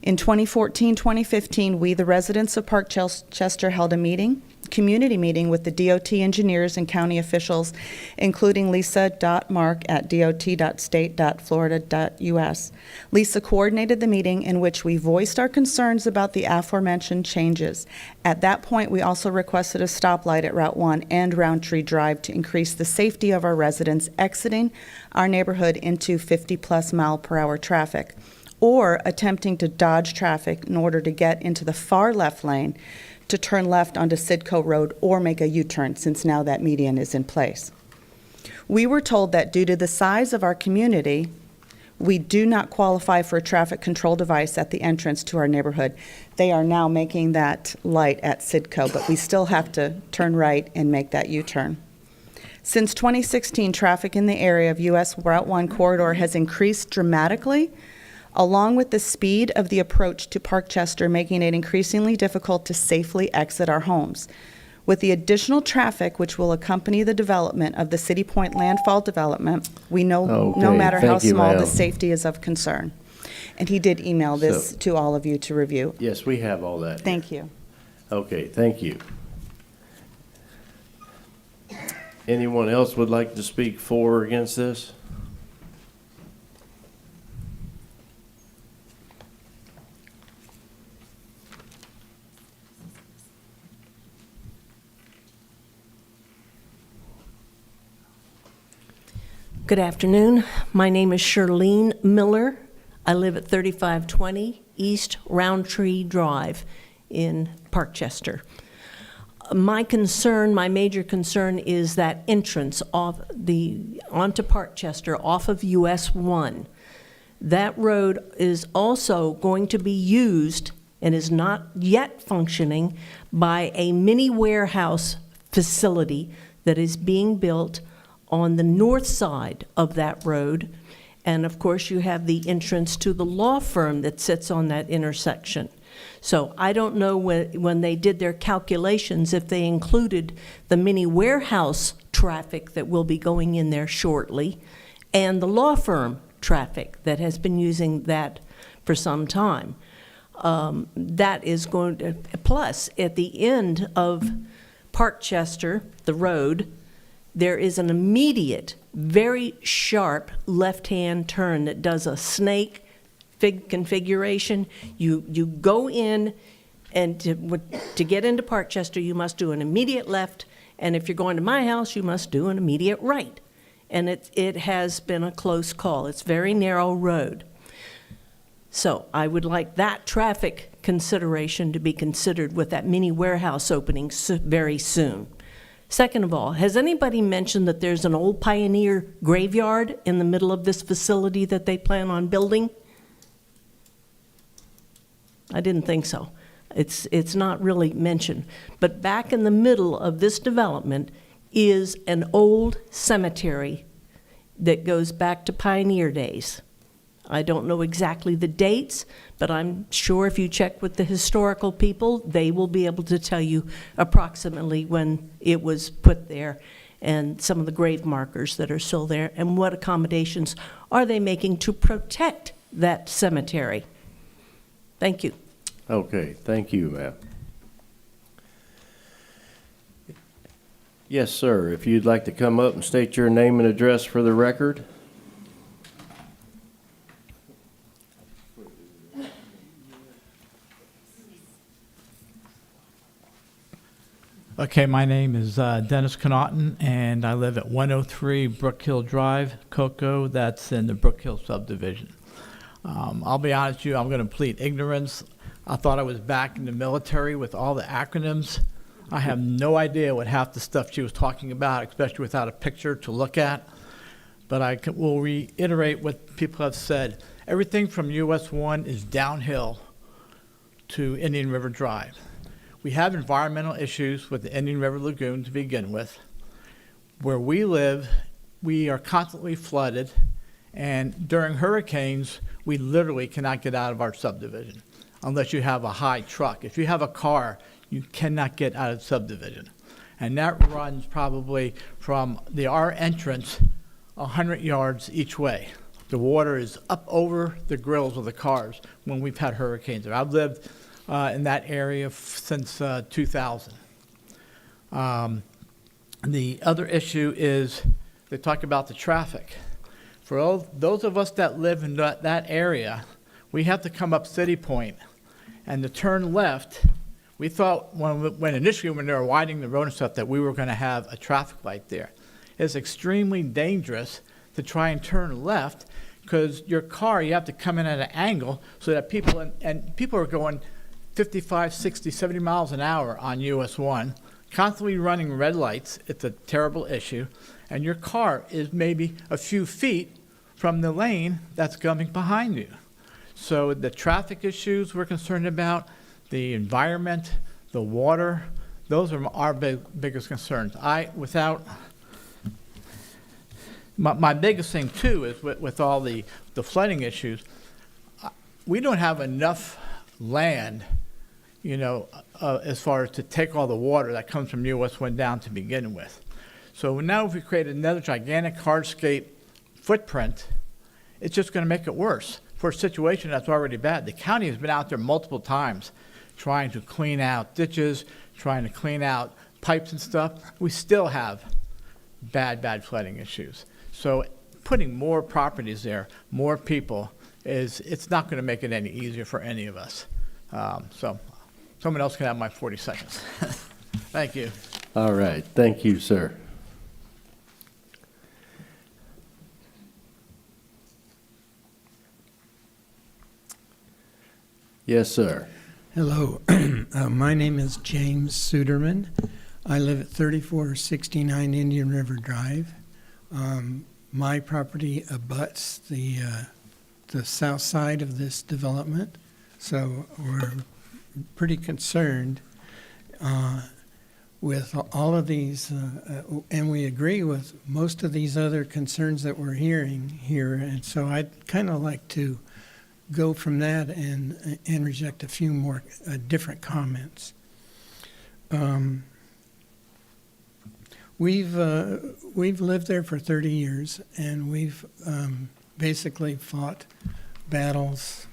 In 2014-2015, we, the residents of Parkchester, held a community meeting with the DOT engineers and county officials, including Lisa.Mark at dot.state.florida.us. Lisa coordinated the meeting in which we voiced our concerns about the aforementioned changes. At that point, we also requested a stoplight at Route 1 and Roundtree Drive to increase the safety of our residents exiting our neighborhood into 50-plus mile-per-hour traffic, or attempting to dodge traffic in order to get into the far left lane to turn left onto Sidco Road or make a U-turn, since now that median is in place. We were told that due to the size of our community, we do not qualify for a traffic control device at the entrance to our neighborhood. They are now making that light at Sidco, but we still have to turn right and make that U-turn. Since 2016, traffic in the area of US Route 1 corridor has increased dramatically, along with the speed of the approach to Parkchester, making it increasingly difficult to safely exit our homes. With the additional traffic which will accompany the development of the City Point landfall development, we know no matter how small, the safety is of concern. And he did email this to all of you to review. Yes, we have all that. Thank you. Okay, thank you. Anyone else would like to speak for or against this? Good afternoon. My name is Shirlene Miller. I live at 3520 East Roundtree Drive in Parkchester. My major concern is that entrance onto Parkchester off of US 1. That road is also going to be used and is not yet functioning by a mini warehouse facility that is being built on the north side of that road. And of course, you have the entrance to the law firm that sits on that intersection. So I don't know when they did their calculations if they included the mini warehouse traffic that will be going in there shortly and the law firm traffic that has been using that for some time. That is going to, plus at the end of Parkchester, the road, there is an immediate, very sharp left-hand turn that does a snake configuration. You go in, and to get into Parkchester, you must do an immediate left, and if you're going to my house, you must do an immediate right. And it has been a close call. It's a very narrow road. So I would like that traffic consideration to be considered with that mini warehouse opening very soon. Second of all, has anybody mentioned that there's an old Pioneer graveyard in the middle of this facility that they plan on building? I didn't think so. It's not really mentioned. But back in the middle of this development is an old cemetery that goes back to Pioneer days. I don't know exactly the dates, but I'm sure if you check with the historical people, they will be able to tell you approximately when it was put there and some of the grave markers that are still there and what accommodations are they making to protect that cemetery. Thank you. Okay, thank you, ma'am. Yes, sir. If you'd like to come up and state your name and address for the record. Okay, my name is Dennis Connaughton, and I live at 103 Brook Hill Drive, Cocoa. That's in the Brook Hill subdivision. I'll be honest with you, I'm going to plead ignorance. I thought I was back in the military with all the acronyms. I have no idea what half the stuff she was talking about, especially without a picture to look at. But I will reiterate what people have said. Everything from US 1 is downhill to Indian River Drive. We have environmental issues with the Indian River Lagoon to begin with. Where we live, we are constantly flooded, and during hurricanes, we literally cannot get out of our subdivision unless you have a high truck. If you have a car, you cannot get out of the subdivision. And that runs probably from our entrance 100 yards each way. The water is up over the grills of the cars when we've had hurricanes. I've lived in that area since 2000. The other issue is they talk about the traffic. For all those of us that live in that area, we have to come up City Point, and to turn left, we thought when initially when they were widening the road and stuff that we were going to have a traffic light there. It's extremely dangerous to try and turn left because your car, you have to come in at an angle so that people are going 55, 60, 70 miles an hour on US 1, constantly running red lights. It's a terrible issue. And your car is maybe a few feet from the lane that's coming behind you. So the traffic issues we're concerned about, the environment, the water, those are our biggest concerns. My biggest thing too is with all the flooding issues, we don't have enough land, as far as to take all the water that comes from US 1 down to begin with. So now if we create another gigantic hardscape footprint, it's just going to make it worse for a situation that's already bad. The county has been out there multiple times trying to clean out ditches, trying to clean out pipes and stuff. We still have bad flooding issues. So putting more properties there, more people, it's not going to make it any easier for any of us. So someone else can have my 40 seconds. Thank you. All right, thank you, sir. Yes, sir. Hello. My name is James Suderman. I live at 3469 Indian River Drive. My property abuts the south side of this development, so we're pretty concerned with all of these, and we agree with most of these other concerns that we're hearing here, and so I'd kind of like to go from that and interject a few more different comments. We've lived there for 30 years, and we've basically fought battles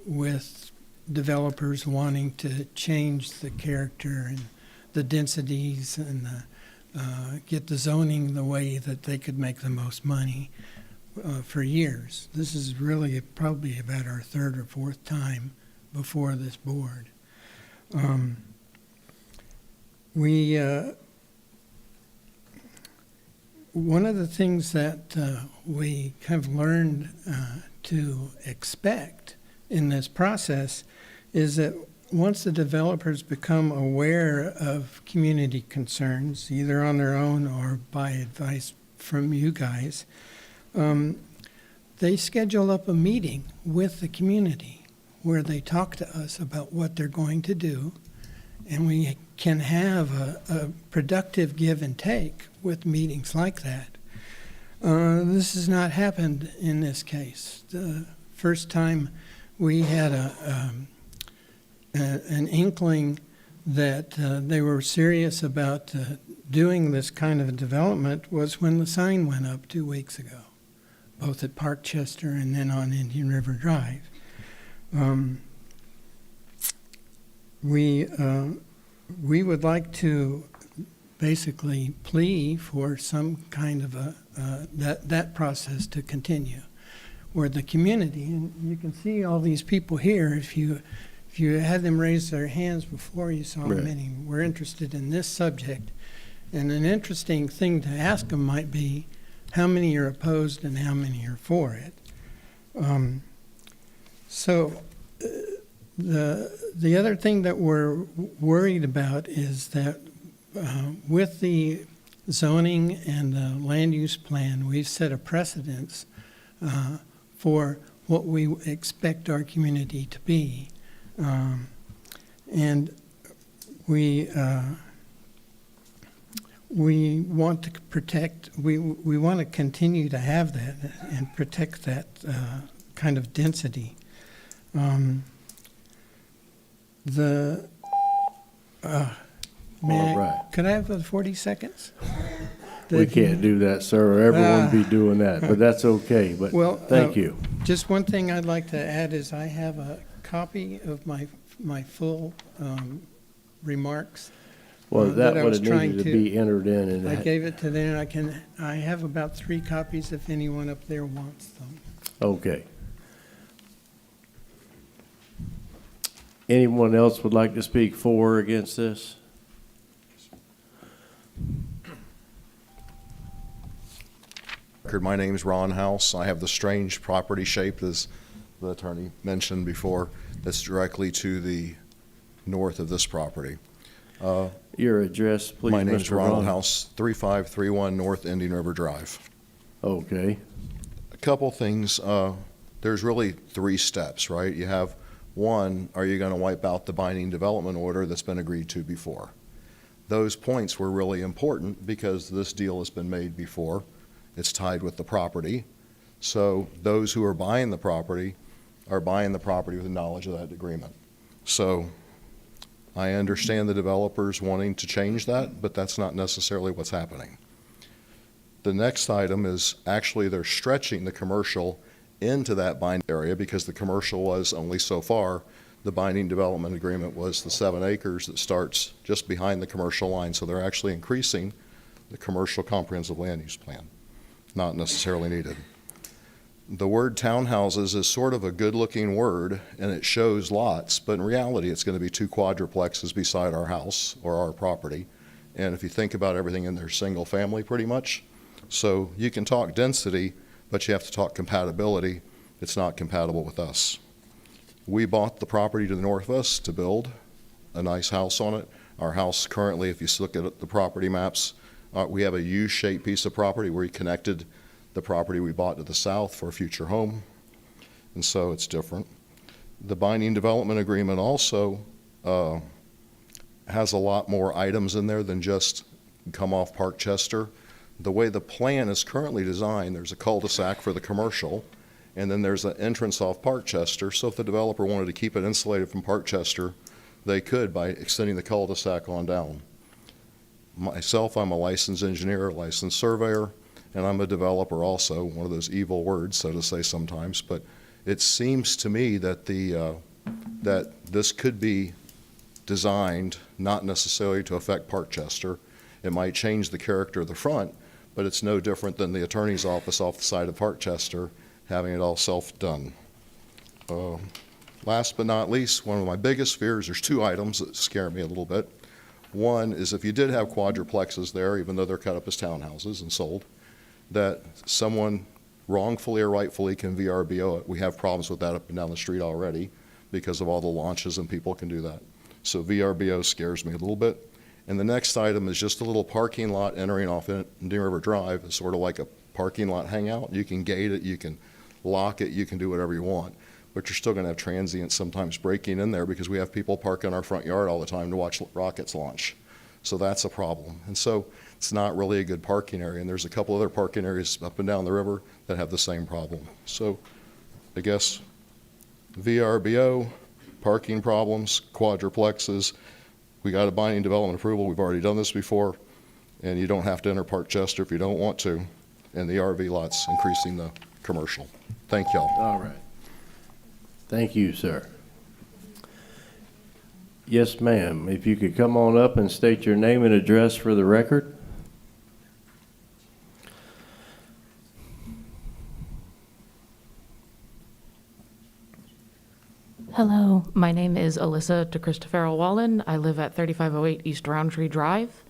with developers wanting to change the character and the densities and get the zoning the way that they could make the most money for years. This is really probably about our third or fourth time before this board. One of the things that we have learned to expect in this process is that once the developers become aware of community concerns, either on their own or by advice from you guys, they schedule up a meeting with the community where they talk to us about what they're going to do, and we can have a productive give and take with meetings like that. This has not happened in this case. The first time we had an inkling that they were serious about doing this kind of development was when the sign went up 2 weeks ago, both at Parkchester and then on Indian River Drive. We would like to basically plea for some kind of that process to continue, where the community, and you can see all these people here, if if you had them raise their hands before you saw Right. many were interested in this subject. And an interesting thing to ask them might be, how many are opposed and how many are for it? The other thing that we're worried about is that with the zoning and the land use plan, we've set a precedence for what we expect our community to be. And we want to protect, we want to continue to have that and protect that kind of density. All right. Could I have 40 seconds? We can't do that, sir, or everyone be doing that, but that's okay, but Well, thank you. Just one thing I'd like to add is I have a copy of my full remarks. Well, that I would was have trying needed to be entered in, and I gave it to them. I have about 3 copies if anyone up there wants them. okay. Anyone else would like to speak for or against this? My name is Ron House. I have the strange property shape, as the attorney mentioned before, that's directly to the north of this property. Your address, please, My name is Mr. Ronald Ron. House, 3531 North Indian River Drive. Okay. A couple things. There's really 3 steps, right? You have 1, are you going to wipe out the binding development order that's been agreed to before? Those points were really important because this deal has been made before. It's tied with the property. So those who are buying the property are buying the property with the knowledge of that agreement. So I understand the developers wanting to change that, but that's not necessarily what's happening. The next item is actually they're stretching the commercial into that binding area because the commercial was only so far. The binding development agreement was the 7 acres that starts just behind the commercial line. So they're actually increasing the commercial comprehensive land use plan. Not necessarily needed. The word townhouses is sort of a good-looking word, and it shows lots, but in reality, it's going to be 2 quadruplexes beside our house or our property. And if you think about everything in there, single family pretty much. So you can talk density, but you have to talk compatibility. It's not compatible with us. We bought the property to the north of us to build a nice house on it. Our house currently, if you look at the property maps, we have a U-shaped piece of property where we connected the property we bought to the south for a future home, and so it's different. The binding development agreement also has a lot more items in there than just come off Parkchester. The way the plan is currently designed, there's a cul-de-sac for the commercial, and then there's an entrance off Parkchester, so if the developer wanted to keep it insulated from Parkchester, they could by extending the cul-de-sac on down. Myself, I'm a licensed engineer, licensed surveyor, and I'm a developer also, one of those evil words, so to say sometimes, but it seems to me that that this could be designed not necessarily to affect Parkchester. It might change the character of the front, but it's no different than the attorney's office off the side of Parkchester having it all self-done. Last but not least, one of my biggest fears, there's 2 items that scare me a little bit. One is if you did have quadruplexes there, even though they're cut up as townhouses and sold, that someone wrongfully or rightfully can VRBO it. We have problems with that up and down the street already because of all the launches and people can do that. So VRBO scares me a little bit. And the next item is just a little parking lot entering off Indian River Drive. It's sort of like a parking lot hangout. You can gate it, you can lock it, you can do whatever you want. But you're still going to have transients sometimes breaking in there because we have people parking in our front yard all the time to watch rockets launch. So that's a problem. And so it's not really a good parking area. And there's a couple other parking areas up and down the river that have the same problem. So I guess VRBO, parking problems, quadruplexes. We got a binding development approval. We've already done this before. And you don't have to enter Parkchester if you don't want to. And the RV lots increasing the commercial. Thank y'all. All right. Thank you, sir. Yes, ma'am. If you could come on up and state your name and address for the record. Hello, my name is Alyssa DeChristofero Wallen. I live at 3508 East Roundtree Drive.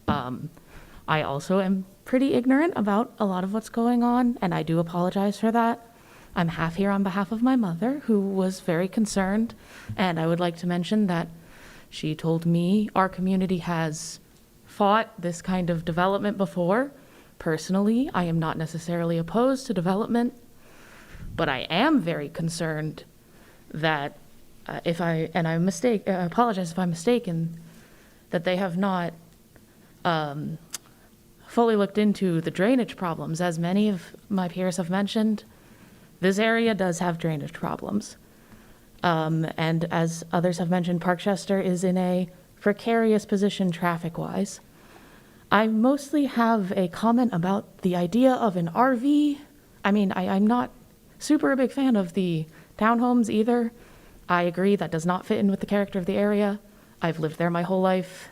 I also am pretty ignorant about a lot of what's going on, and I do apologize for that. I'm half here on behalf of my mother, who was very concerned, and I would like to mention that she told me our community has fought this kind of development before. Personally, I am not necessarily opposed to development, but I am very concerned that I apologize if I'm mistaken, that they have not fully looked into the drainage problems. As many of my peers have mentioned, this area does have drainage problems. And as others have mentioned, Parkchester is in a precarious position traffic-wise. I mostly have a comment about the idea of an RV. I mean, I'm not super a big fan of the townhomes either. I agree that does not fit in with the character of the area. I've lived there my whole life.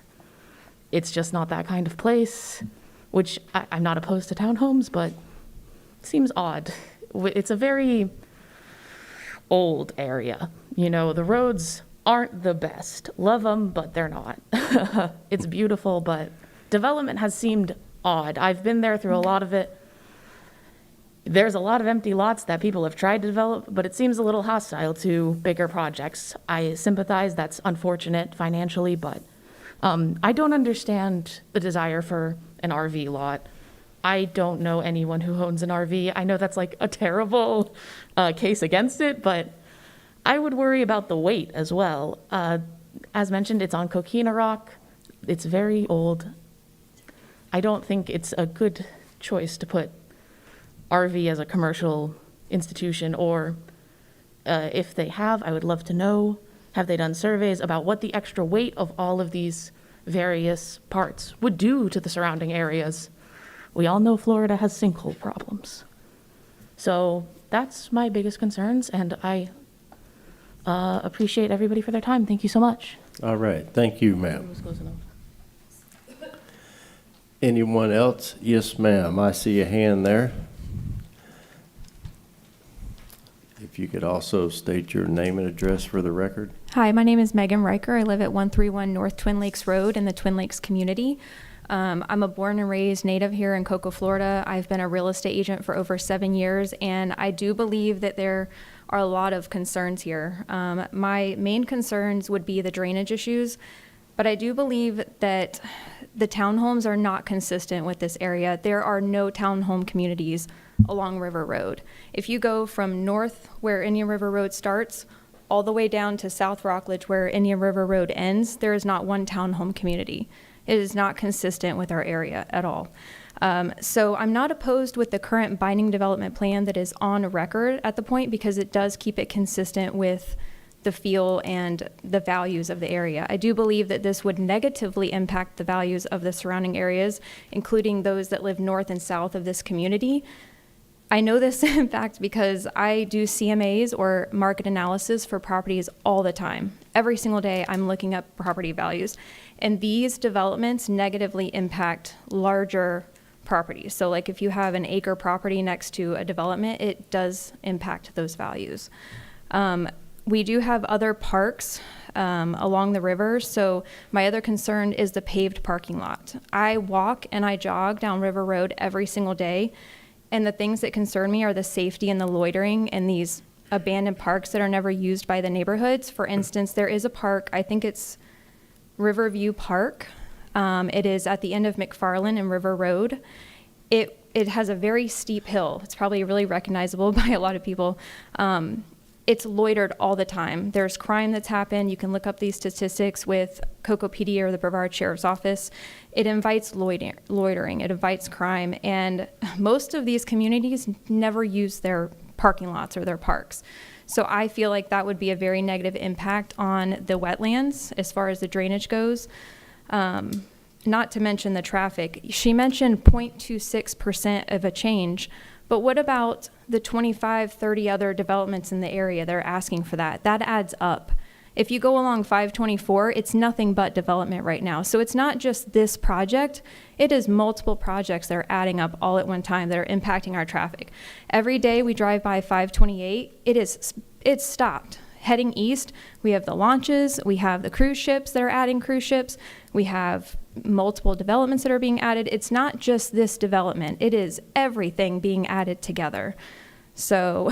It's just not that kind of place, which I'm not opposed to townhomes, but it seems odd. It's a very old area. You know, the roads aren't the best. Love them, but they're not. It's beautiful, but development has seemed odd. I've been there through a lot of it. There's a lot of empty lots that people have tried to develop, but it seems a little hostile to bigger projects. I sympathize, that's unfortunate financially, but I don't understand the desire for an RV lot. I don't know anyone who owns an RV. I know that's like a terrible case against it, but I would worry about the weight as well. As mentioned, it's on Coquina Rock. It's very old. I don't think it's a good choice to put RV as a commercial institution, or if they have, I would love to know, have they done surveys about what the extra weight of all of these various parts would do to the surrounding areas? We all know Florida has sinkhole problems. So that's my biggest concerns, and I appreciate everybody for their time. Thank you so much. All right, thank you, ma'am. Anyone else? Yes, ma'am, I see a hand there. If you could also state your name and address for the record. Hi, my name is Megan Riker. I live at 131 North Twin Lakes Road in the Twin Lakes community. I'm a born and raised native here in Cocoa, Florida. I've been a real estate agent for over 7 years, and I do believe that there are a lot of concerns here. My main concerns would be the drainage issues, but I do believe that the townhomes are not consistent with this area. There are no townhome communities along River Road. If you go from north where Indian River Road starts all the way down to South Rockledge where Indian River Road ends, there is not one townhome community. It is not consistent with our area at all. So I'm not opposed with the current binding development plan that is on record at the point, because it does keep it consistent with the feel and the values of the area. I do believe that this would negatively impact the values of the surrounding areas, including those that live north and south of this community. I know this in fact because I do CMAs or market analysis for properties all the time. Every single day I'm looking up property values, and these developments negatively impact larger properties. So like if you have an acre property next to a development, it does impact those values. We do have other parks along the river, so my other concern is the paved parking lot. I walk and I jog down River Road every single day, and the things that concern me are the safety and the loitering and these abandoned parks that are never used by the neighborhoods. For instance, there is a park, I think it's Riverview Park. It is at the end of McFarland and River Road. It has a very steep hill. It's probably really recognizable by a lot of people. It's loitered all the time. There's crime that's happened. You can look up these statistics with Cocoa PD or the Brevard Sheriff's Office. It invites loitering, it invites crime, and most of these communities never use their parking lots or their parks. So I feel like that would be a very negative impact on the wetlands as far as the drainage goes. Not to mention the traffic. She mentioned 0.26% of a change, but what about the 25, 30 other developments in the area that are asking for that? That adds up. If you go along 524, it's nothing but development right now. So it's not just this project, it is multiple projects that are adding up all at one time that are impacting our traffic. Every day we drive by 528, it's stopped. heading east, we have the launches, we have the cruise ships that are adding cruise ships, we have multiple developments that are being added. It's not just this development, it is everything being added together. So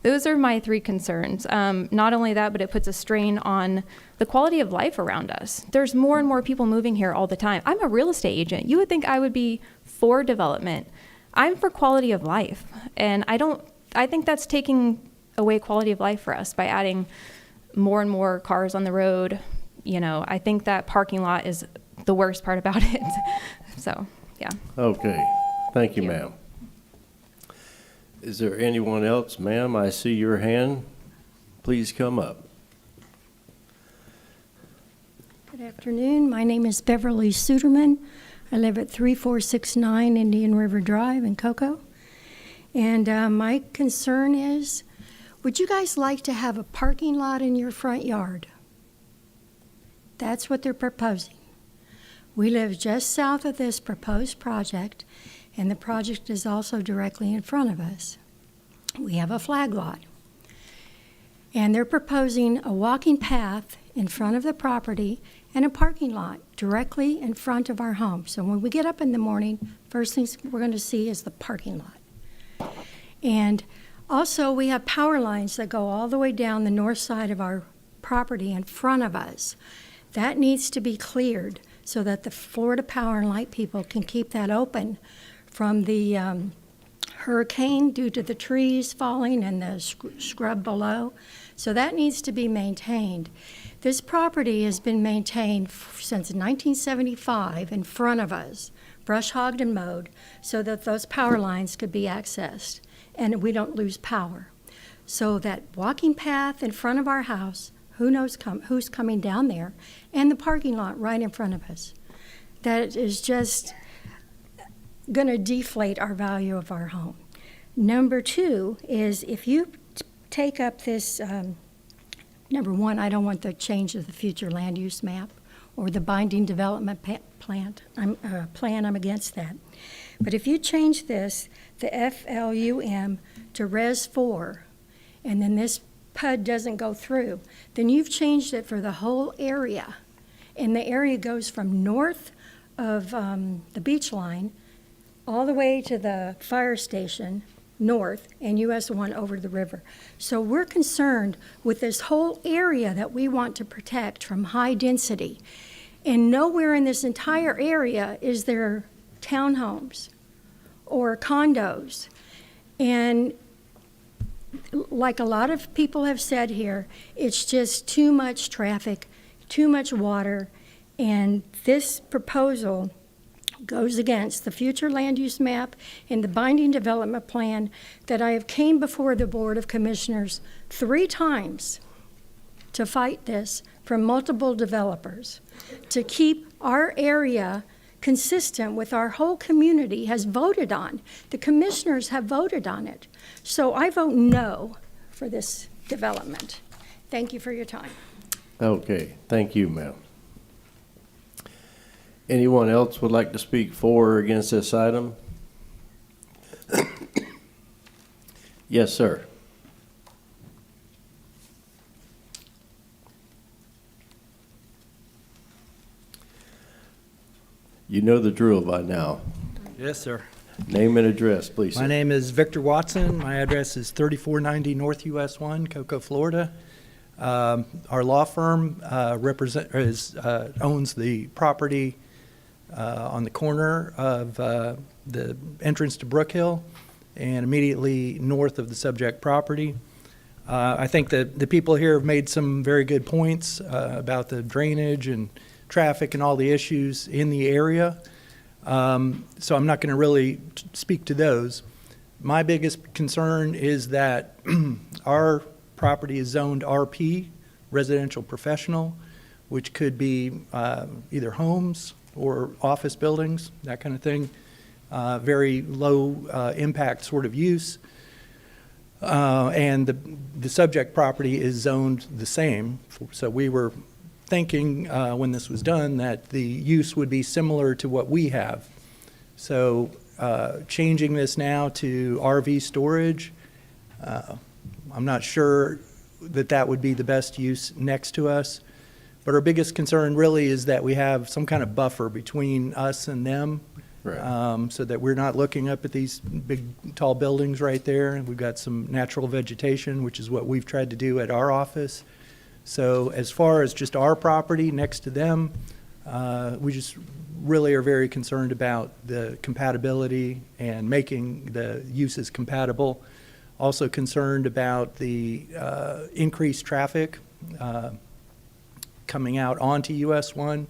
those are my three concerns. Not only that, but it puts a strain on the quality of life around us. There's more and more people moving here all the time. I'm a real estate agent. You would think I would be for development. I'm for quality of life. And I think that's taking away quality of life for us by adding more and more cars on the road. You know, I think that parking lot is the worst part about it. So, yeah. Okay, thank you, ma'am. Is there anyone else? Ma'am, I see your hand. Please come up. Good afternoon. My name is Beverly Suderman. I live at 3469 Indian River Drive in Cocoa. And my concern is, would you guys like to have a parking lot in your front yard? That's what they're proposing. We live just south of this proposed project, and the project is also directly in front of us. We have a flag lot. And they're proposing a walking path in front of the property and a parking lot directly in front of our home. So when we get up in the morning, first things we're going to see is the parking lot. And also we have power lines that go all the way down the north side of our property in front of us. That needs to be cleared so that the Florida Power and Light people can keep that open from the hurricane due to the trees falling and the scrub below. So that needs to be maintained. This property has been maintained since 1975 in front of us, brush hogged and mowed, so that those power lines could be accessed and we don't lose power. So that walking path in front of our house, who knows who's coming down there, and the parking lot right in front of us. That is just going to deflate our value of our home. Number two is if you take up this, number one, I don't want the change of the future land use map or the binding development plan. I'm against that. But if you change this, the FLUM to Res 4, and then this PUD doesn't go through, then you've changed it for the whole area. And the area goes from north of the beach line all the way to the fire station north and US 1 over the river. So we're concerned with this whole area that we want to protect from high density. And nowhere in this entire area is there townhomes or condos. And like a lot of people have said here, it's just too much traffic, too much water, and this proposal goes against the future land use map and the binding development plan that I have came before the Board of Commissioners 3 times to fight this from multiple developers to keep our area consistent with our whole community has voted on. The commissioners have voted on it. So I vote no for this development. Thank you for your time. Okay, thank you, ma'am. Anyone else would like to speak for or against this item? Yes, sir. You know the drill by now. Yes, sir. Name and address, please, sir. My name is Victor Watson. My address is 3490 North US 1, Cocoa, Florida. Our law firm owns the property on the corner of the entrance to Brook Hill and immediately north of the subject property. I think that the people here have made some very good points about the drainage and traffic and all the issues in the area. So I'm not going to really speak to those. My biggest concern is that our property is zoned RP, residential professional, which could be either homes or office buildings, that kind of thing. Very low impact sort of use. And the subject property is zoned the same. So we were thinking when this was done that the use would be similar to what we have. So changing this now to RV storage, I'm not sure that would be the best use next to us. But our biggest concern really is that we have some kind of buffer between us and them. Right. So that we're not looking up at these big, tall buildings right there. And we've got some natural vegetation, which is what we've tried to do at our office. So as far as just our property next to them, we just really are very concerned about the compatibility and making the uses compatible. Also concerned about the increased traffic coming out onto US 1.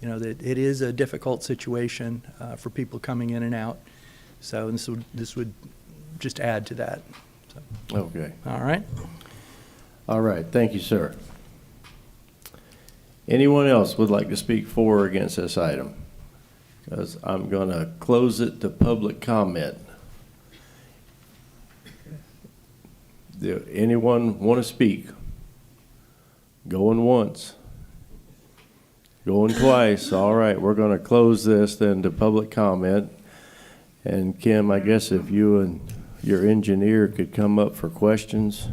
You know, that it is a difficult situation for people coming in and out. So this would just add to that. So, Okay. all right. All right, thank you, sir. Anyone else would like to speak for or against this item? Because I'm going to close it to public comment. Anyone want to speak? Going once. Going twice. All right, we're going to close this then to public comment. And Kim, I guess if you and your engineer could come up for questions.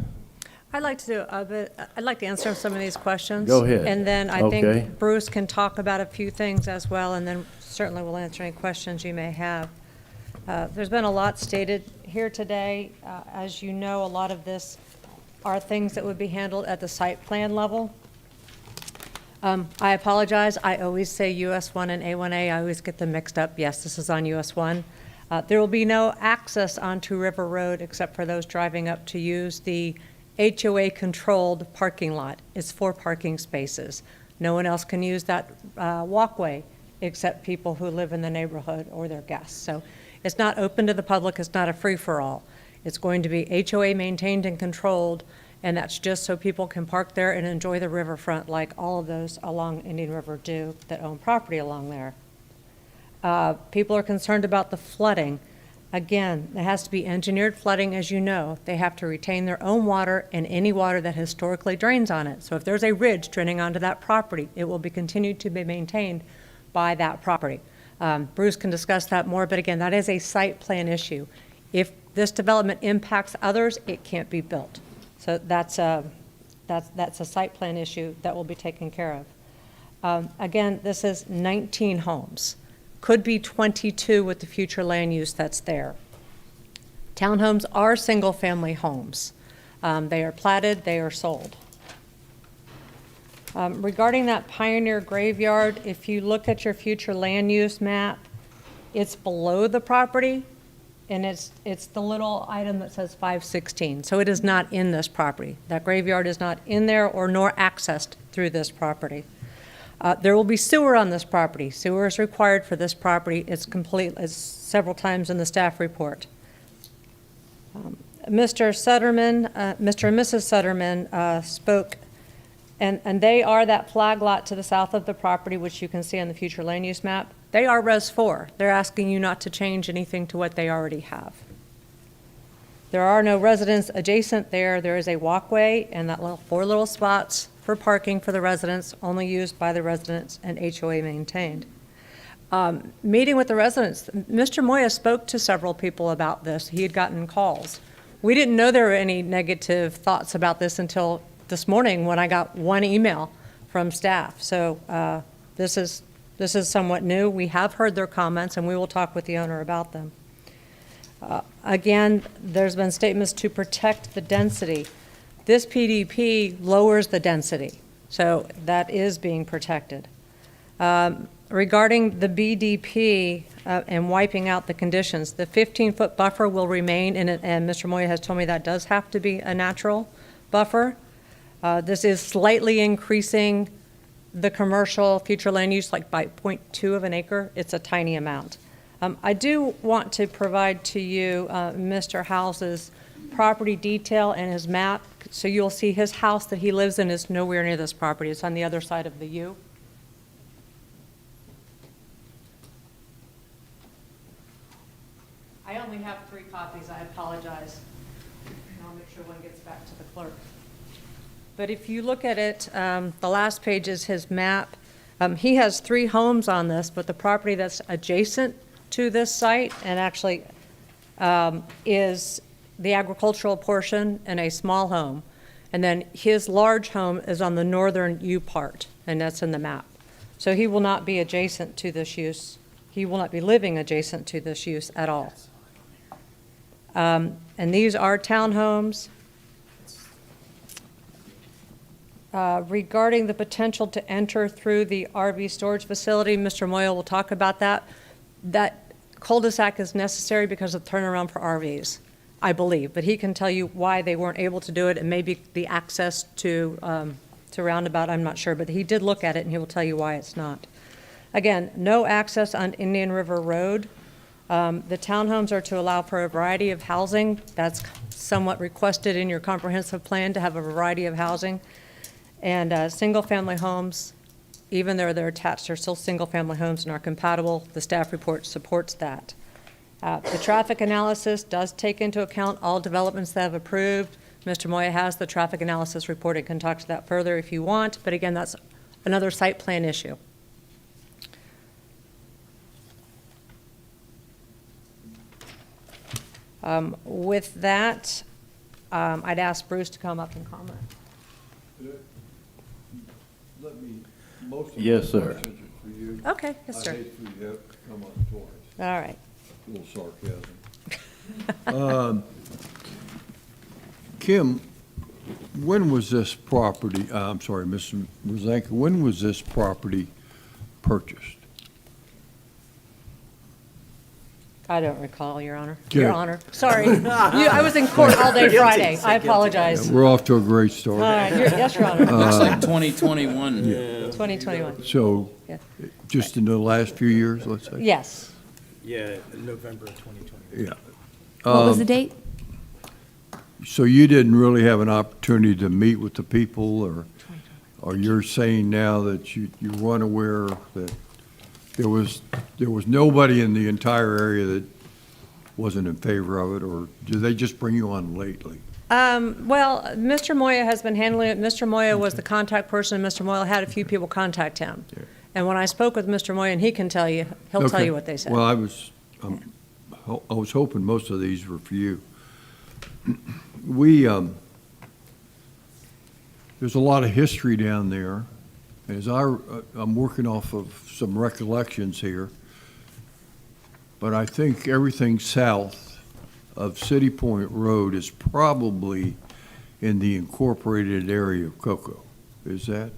I'd like to do a bit, I'd like to answer some of these questions. Go ahead. And then I Okay. think Bruce can talk about a few things as well, and then certainly we'll answer any questions you may have. There's been a lot stated here today. As you know, a lot of this are things that would be handled at the site plan level. I apologize. I always say US 1 and A1A. I always get them mixed up. Yes, this is on US 1. There will be no access onto River Road except for those driving up to use the HOA-controlled parking lot. It's 4 parking spaces. No one else can use that walkway except people who live in the neighborhood or their guests. So it's not open to the public. It's not a free-for-all. It's going to be HOA maintained and controlled, and that's just so people can park there and enjoy the riverfront like all of those along Indian River do that own property along there. People are concerned about the flooding. Again, it has to be engineered flooding, as you know. They have to retain their own water and any water that historically drains on it. So if there's a ridge draining onto that property, it will be continued to be maintained by that property. Bruce can discuss that more, but again, that is a site plan issue. If this development impacts others, it can't be built. So that's a site plan issue that will be taken care of. Again, this is 19 homes. Could be 22 with the future land use that's there. Townhomes are single-family homes. They are platted, they are sold. Regarding that Pioneer Graveyard, if you look at your future land use map, it's below the property, and it's the little item that says 516. So it is not in this property. That graveyard is not in there or nor accessed through this property. There will be sewer on this property. Sewer is required for this property. It's complete, as several times in the staff report. Mr. Sutterman, Mr. and Mrs. Sutterman spoke, and they are that flag lot to the south of the property, which you can see on the future land use map. They are Res 4. They're asking you not to change anything to what they already have. There are no residents adjacent there. There is a walkway and that 4 little spots for parking for the residents, only used by the residents and HOA maintained. Meeting with the residents, Mr. Moya spoke to several people about this. He had gotten calls. We didn't know there were any negative thoughts about this until this morning when I got one email from staff. So this is somewhat new. We have heard their comments, and we will talk with the owner about them. Again, there's been statements to protect the density. This PDP lowers the density, so that is being protected. Regarding the BDP and wiping out the conditions, the 15-foot buffer will remain, and Mr. Moya has told me that does have to be a natural buffer. This is slightly increasing the commercial future land use, like by 0.2 of an acre. It's a tiny amount. I do want to provide to you Mr. House's property detail and his map, so you'll see his house that he lives in is nowhere near this property. It's on the other side of the U. I only have 3 copies. I apologize. I'll make sure one gets back to the clerk. But if you look at it, the last page is his map. He has 3 homes on this, but the property that's adjacent to this site and actually is the agricultural portion and a small home. And then his large home is on the northern U part, and that's in the map. So he will not be adjacent to this use. He will not be living adjacent to this use at all. And these are townhomes. Regarding the potential to enter through the RV storage facility, Mr. Moyle will talk about that. That cul-de-sac is necessary because of turnaround for RVs, I believe, but he can tell you why they weren't able to do it, and maybe the access to Roundabout, I'm not sure, but he did look at it, and he will tell you why it's not. Again, no access on Indian River Road. The townhomes are to allow for a variety of housing. That's somewhat requested in your comprehensive plan, to have a variety of housing. And single-family homes, even though they're attached, they're still single-family homes and are compatible. The staff report supports that. The traffic analysis does take into account all developments that have approved. Mr. Moya has the traffic analysis report and can talk to that further if you want, but again, that's another site plan issue. With that, I'd ask Bruce to come up and comment. Let me, most of Yes, my sir. questions are for you. Okay, yes, sir. I hate for you to have to come up twice. All right. A little sarcasm. Kim, when was this property, I'm sorry, Mr. Rosanka, when was this property purchased? I don't recall, Your Honor. Okay. Your Honor. Sorry. I was in court all day Friday. I apologize. We're off to a great start. All right, yes, Your Honor. Looks like 2021. 2021. So, Yeah. just in the last few years, let's say? Yes. Yeah, November of 2020. Yeah. What was the date? So you didn't really have an opportunity to meet with the people, or you're saying now that you weren't aware that there was nobody in the entire area that wasn't in favor of it, or did they just bring you on lately? Well, Mr. Moya has been handling it. Mr. Moya was the contact person, and Mr. Moya had a few people contact him. And when I spoke with Mr. Moya, and he can tell you, he'll tell Okay. you what they said. Well, I was hoping most of these were for you. There's a lot of history down there. As I'm working off of some recollections here, but I think everything south of City Point Road is probably in the incorporated area of Cocoa. Is that?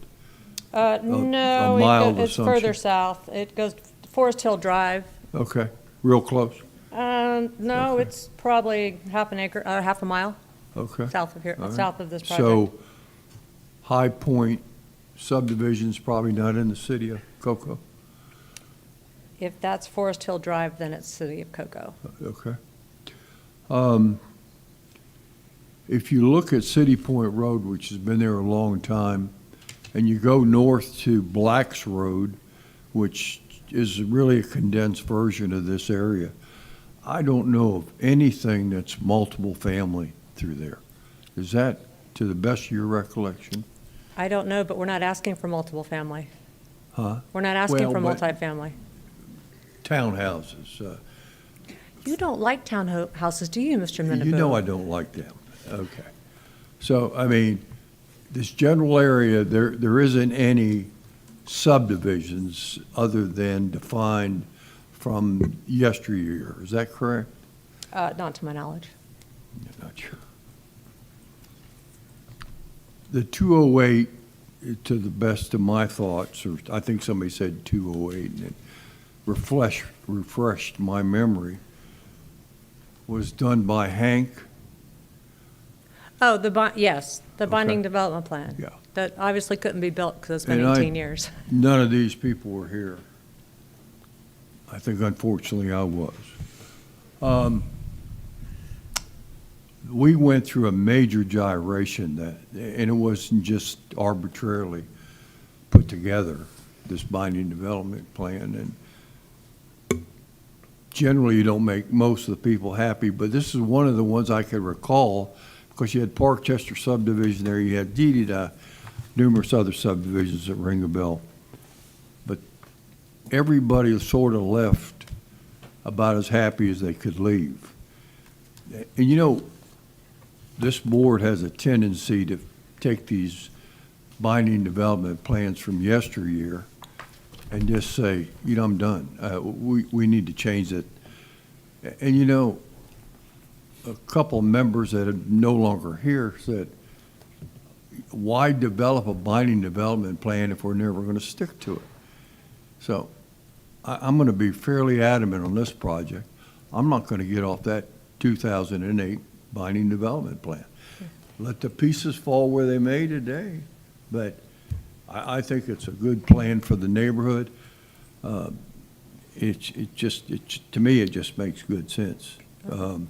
No, mild it's assumption. further south. It goes Forest Hill Drive. Okay, real close? No, it's probably half a mile Okay. south of here, All right. south of this project. So High Point subdivision's probably not in the city of Cocoa? If that's Forest Hill Drive, then it's City of Cocoa. Okay. If you look at City Point Road, which has been there a long time, and you go north to Blacks Road, which is really a condensed version of this area, I don't know of anything that's multiple family through there. Is that to the best of your recollection? I don't know, but we're not asking for multiple family. Huh? We're not asking for Well, but multifamily. Townhouses. You don't like townhouses, do you, Mr. Menaboo? You know I don't like them. Okay. So, I mean, this general area, there isn't any subdivisions other than defined from yesteryear. Is that correct? Not to my knowledge. Not sure. The 208, to the best of my thoughts, or I think somebody said 208, and it refreshed my memory, was done by Hank. Oh, yes, the binding Okay. development plan. Yeah. That obviously couldn't be built because it's been And 18 years. None of these people were here. I think unfortunately I was. We went through a major gyration and it wasn't just arbitrarily put together, this binding development plan. And generally you don't make most of the people happy, but this is one of the ones I could recall because you had Parkchester subdivision there, you had Dee-Dee-Da, numerous other subdivisions that ring a bell. But everybody sort of left about as happy as they could leave. And you know, this board has a tendency to take these binding development plans from yesteryear and just say, I'm done. We need to change it. And a couple members that are no longer here said, why develop a binding development plan if we're never going to stick to it? So I'm going to be fairly adamant on this project. I'm not going to get off that 2008 binding development plan. Let the pieces fall where they may today, but I think it's a good plan for the neighborhood. To me, it just makes good sense. Well,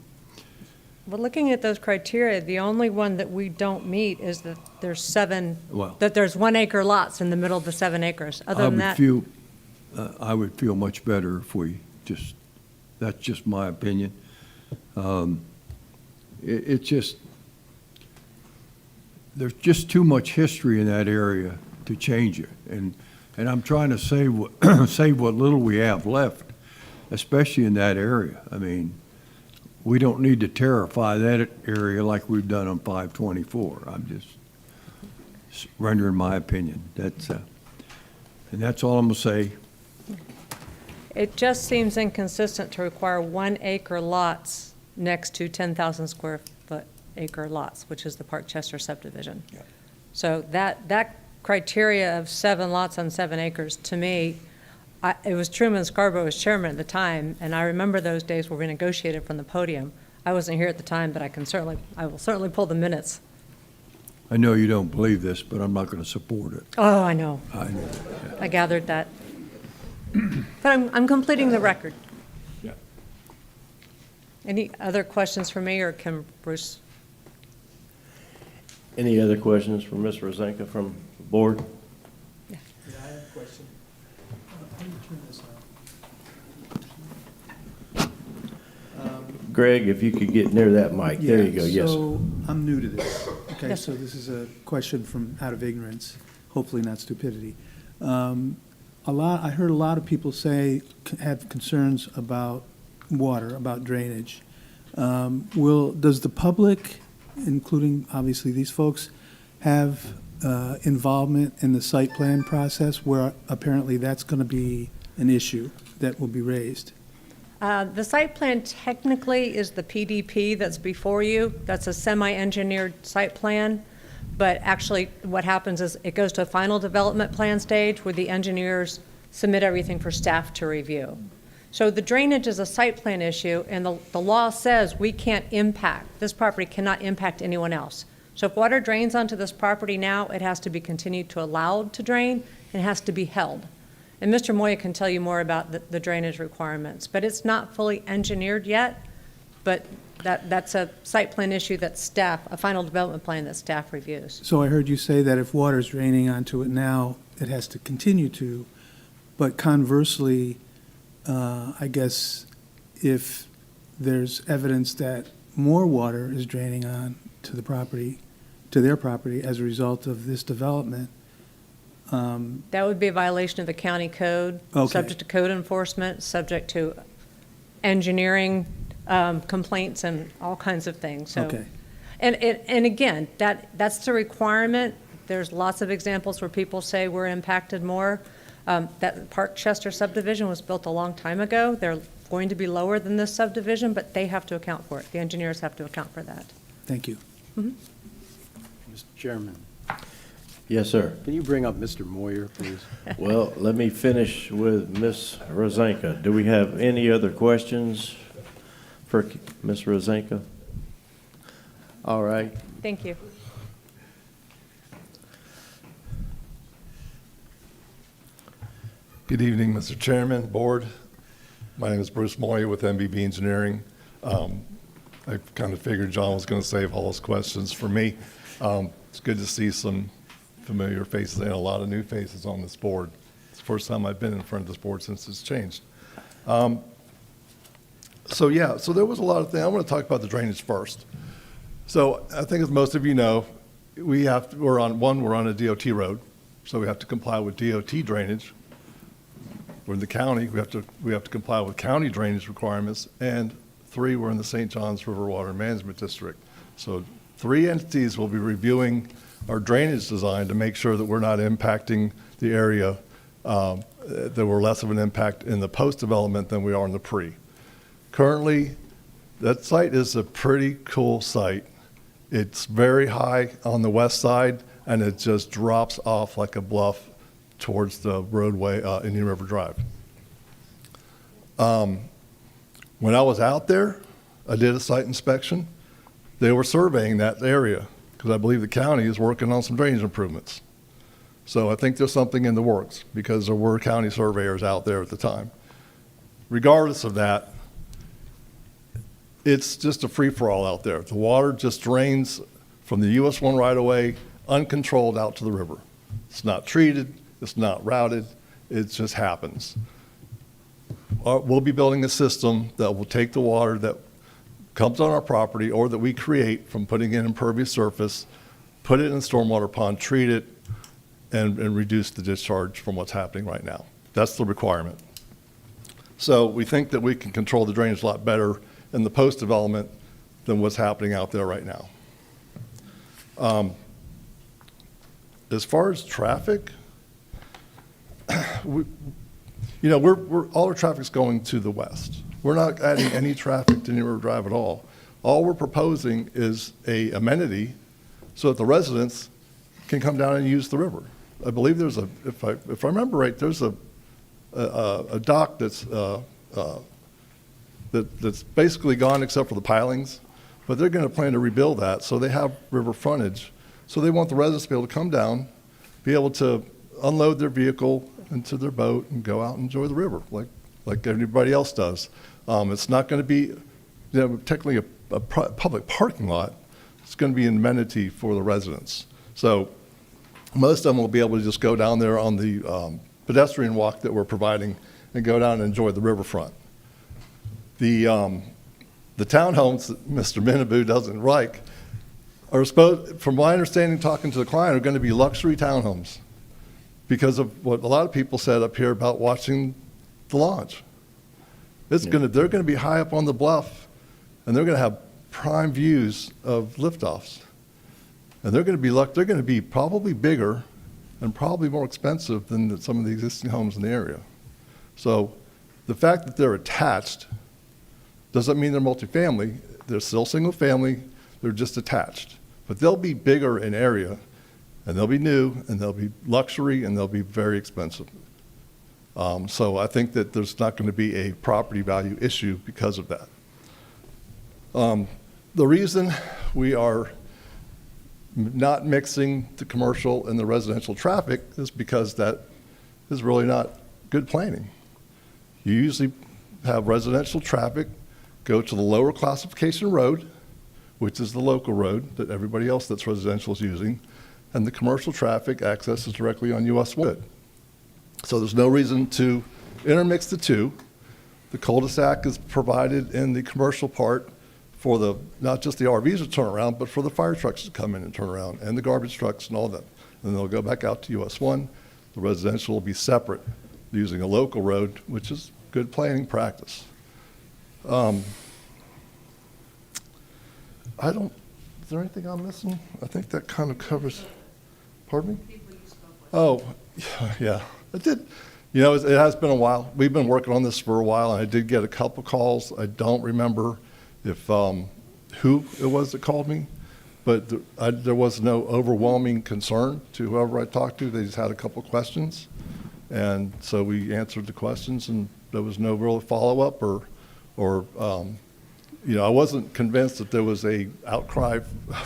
looking at those criteria, the only one that we don't meet is that there's Well- that there's 1 acre lots in the middle of the 7 acres. Other than that, I would feel much better if we that's just my opinion. It's just, there's just too much history in that area to change it. And I'm trying to save what little we have left, especially in that area. I mean, we don't need to terrify that area like we've done on 524. I'm just rendering my opinion. And that's all I'm gonna say. it just seems inconsistent to require 1 acre lots next to 10,000 square foot acre lots, which is the Parkchester subdivision. Yeah. So that criteria of 7 lots on 7 acres, to me, it was Truman Scarborough was chairman at the time, and I remember those days where we negotiated from the podium. I wasn't here at the time, but I will certainly pull the minutes. I know you don't believe this, but I'm not going to support it. Oh, I know. I know. I gathered that. But I'm completing the record. Yeah. Any other questions for me, or can Bruce? Any other questions for Ms. Rosenka from the board? Yeah, I have a question. How do you turn this on? Greg, if you could get near that mic. There you go, yes. So I'm new to this. Okay, Yes, so this is a question from out of ignorance, hopefully not stupidity. I heard a lot of people have concerns about water, about drainage. Does the public, including obviously these folks, have involvement in the site plan process where apparently that's going to be an issue that will be raised? The site plan technically is the PDP that's before you. That's a semi-engineered site plan. But actually, what happens is it goes to a final development plan stage where the engineers submit everything for staff to review. So the drainage is a site plan issue, and the law says we can't impact, this property cannot impact anyone else. So if water drains onto this property now, it has to be continued to allowed to drain, and it has to be held. And Mr. Moya can tell you more about the drainage requirements, but it's not fully engineered yet, but that's a site plan issue that staff, a final development plan that staff reviews. So I heard you say that if water's draining onto it now, it has to continue to, but conversely, I guess if there's evidence that more water is draining on to the property, to their property as a result of this development, That would be a violation of the county code, Okay. subject to code enforcement, subject to engineering complaints and all kinds of things, so. Okay. And again, that's the requirement. There's lots of examples where people say we're impacted more. That Parkchester subdivision was built a long time ago. They're going to be lower than this subdivision, but they have to account for it. The engineers have to account for that. thank you. Mr. Chairman, Yes, sir. can you bring up Mr. Moyer, please? Well, let me finish with Ms. Rosenka. Do we have any other questions for Ms. Rosenka? All right. Thank you. Good evening, Mr. Chairman, Board. My name is Bruce Moyer with MBB Engineering. I kind of figured John was going to save all his questions for me. It's good to see some familiar faces and a lot of new faces on this board. It's the first time I've been in front of this board since it's changed. So there was a lot of things. I want to talk about the drainage first. So I think as most of you know, we're on a DOT road, so we have to comply with DOT drainage. We're in the county, we have to comply with county drainage requirements, and 3, we're in the St. Johns River Water Management District. So 3 entities will be reviewing our drainage design to make sure that we're not impacting the area, that we're less of an impact in the post-development than we are in the pre. Currently, that site is a pretty cool site. It's very high on the west side, and it just drops off like a bluff towards the roadway, Indian River Drive. When I was out there, I did a site inspection. They were surveying that area because I believe the county is working on some drainage improvements. So I think there's something in the works because there were county surveyors out there at the time. Regardless of that, it's just a free-for-all out there. The water just drains from the US 1 right-of-way uncontrolled out to the river. It's not treated, it's not routed, it just happens. We'll be building a system that will take the water that comes on our property or that we create from putting in impervious surface, put it in a stormwater pond, treat it, and reduce the discharge from what's happening right now. That's the requirement. So we think that we can control the drainage a lot better in the post-development than what's happening out there right now. As far as traffic, all our traffic's going to the west. We're not adding any traffic to Indian River Drive at all. All we're proposing is a amenity so that the residents can come down and use the river. I believe there's if I remember right, there's a dock that's basically gone except for the pilings, but they're going to plan to rebuild that so they have river frontage. So they want the residents to be able to come down, be able to unload their vehicle into their boat and go out and enjoy the river like everybody else does. It's not going to be technically a public parking lot. It's going to be an amenity for the residents. So most of them will be able to just go down there on the pedestrian walk that we're providing and go down and enjoy the riverfront. The townhomes that Mr. Minaboo doesn't like are supposed, from my understanding, talking to the client, are going to be luxury townhomes because of what a lot of people said up here about watching the launch. They're going to be high up on the bluff, and they're going to have prime views of liftoffs. And they're going to be probably bigger and probably more expensive than some of the existing homes in the area. So the fact that they're attached doesn't mean they're multifamily. They're still single family, they're just attached. But they'll be bigger in area, and they'll be new, and they'll be luxury, and they'll be very expensive. So I think that there's not going to be a property value issue because of that. The reason we are not mixing the commercial and the residential traffic is because that is really not good planning. You usually have residential traffic go to the lower classification road, which is the local road that everybody else that's residential is using, and the commercial traffic accesses directly on US 1. So there's no reason to intermix the two. The cul-de-sac is provided in the commercial part for not just the RVs to turn around, but for the fire trucks to come in and turn around, and the garbage trucks and all that. And they'll go back out to US 1. The residential will be separate using a local road, which is good planning practice. Is there anything I'm missing? I think that kind of covers, pardon me? Oh, yeah, it did. You know, it has been a while. We've been working on this for a while, and I did get a couple calls. I don't remember if who it was that called me, but there was no overwhelming concern to whoever I talked to. They just had a couple questions, and so we answered the questions, and there was no real follow-up or I wasn't convinced that there was a outcry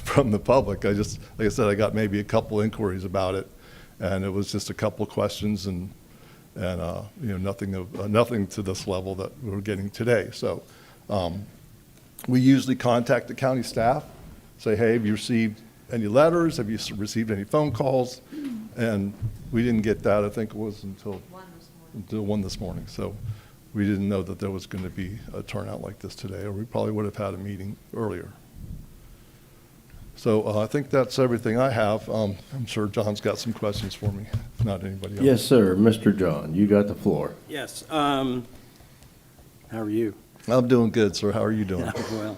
from the public. I just, like I said, I got maybe a couple inquiries about it, and it was just a couple of questions and nothing to this level that we're getting today. So we usually contact the county staff, say, hey, have you received any letters? Have you received any phone calls? And we didn't get that. I think it was until 1 this morning. So we didn't know that there was going to be a turnout like this today, or we probably would have had a meeting earlier. So I think that's everything I have. I'm sure John's got some questions for me, if not anybody else. Yes, sir. Mr. John, you got the floor. Yes. How are you? I'm doing good, sir. How are you doing? Well,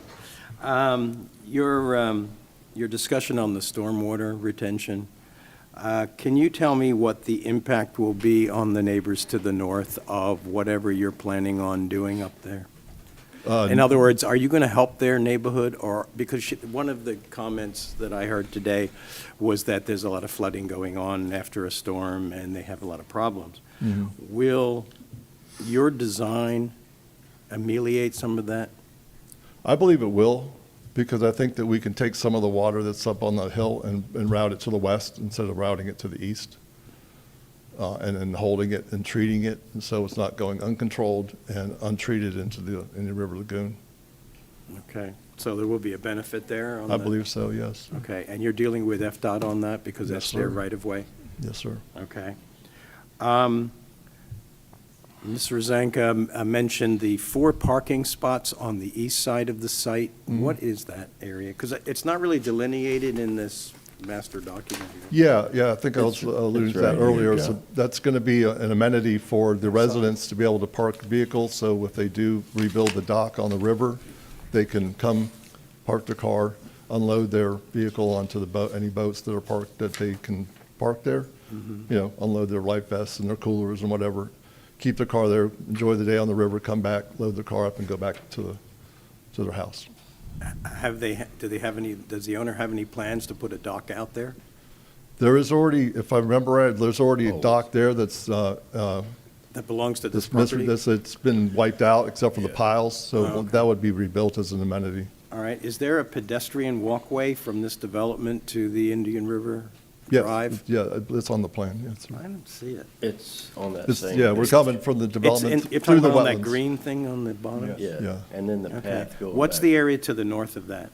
your your discussion on the stormwater retention, can you tell me what the impact will be on the neighbors to the north of whatever you're planning on doing up there? In other words, are you going to help their neighborhood, or, because one of the comments that I heard today was that there's a lot of flooding going on after a storm, and they have a lot of problems. Mhm. Will your design ameliorate some of that? I believe it will, because I think that we can take some of the water that's up on the hill and route it to the west instead of routing it to the east. And then holding it and treating it, and so it's not going uncontrolled and untreated into the River Lagoon. Okay, so there will be a benefit there on I that? believe so, yes. Okay, and you're dealing with FDOT on that because Yes, that's their sir. right-of-way? Yes, sir. Okay. Mr. Zanka mentioned the 4 parking spots on the east side of the site. Mhm. What is that area? Because it's not really delineated in this master document here. Yeah, I think I was alluding to that right earlier. here, So yeah. that's going to be an amenity for the residents to be able to park vehicles, so if they do rebuild the dock on the river, they can come, park their car, unload their vehicle onto the boat, any boats that are parked, that they can park there. You know, unload their life vests and their coolers and whatever, keep their car there, enjoy the day on the river, come back, load their car up and go back to their house. Does the owner have any plans to put a dock out there? There is already, if I remember right, there's already a dock there that's, That belongs to this This- property? It's been wiped out except for the piles, so Oh, okay. that would be rebuilt as an amenity. All right, is there a pedestrian walkway from this development to the Indian River Yes, Drive? Yeah, it's on the plan, yes. I don't see it. It's on that It's- same. Yeah, we're coming from the development You're through talking the about on that wetlands. green thing on the bottom? Yeah, Yeah. and then the Okay. path going What's back. the area to the north of that?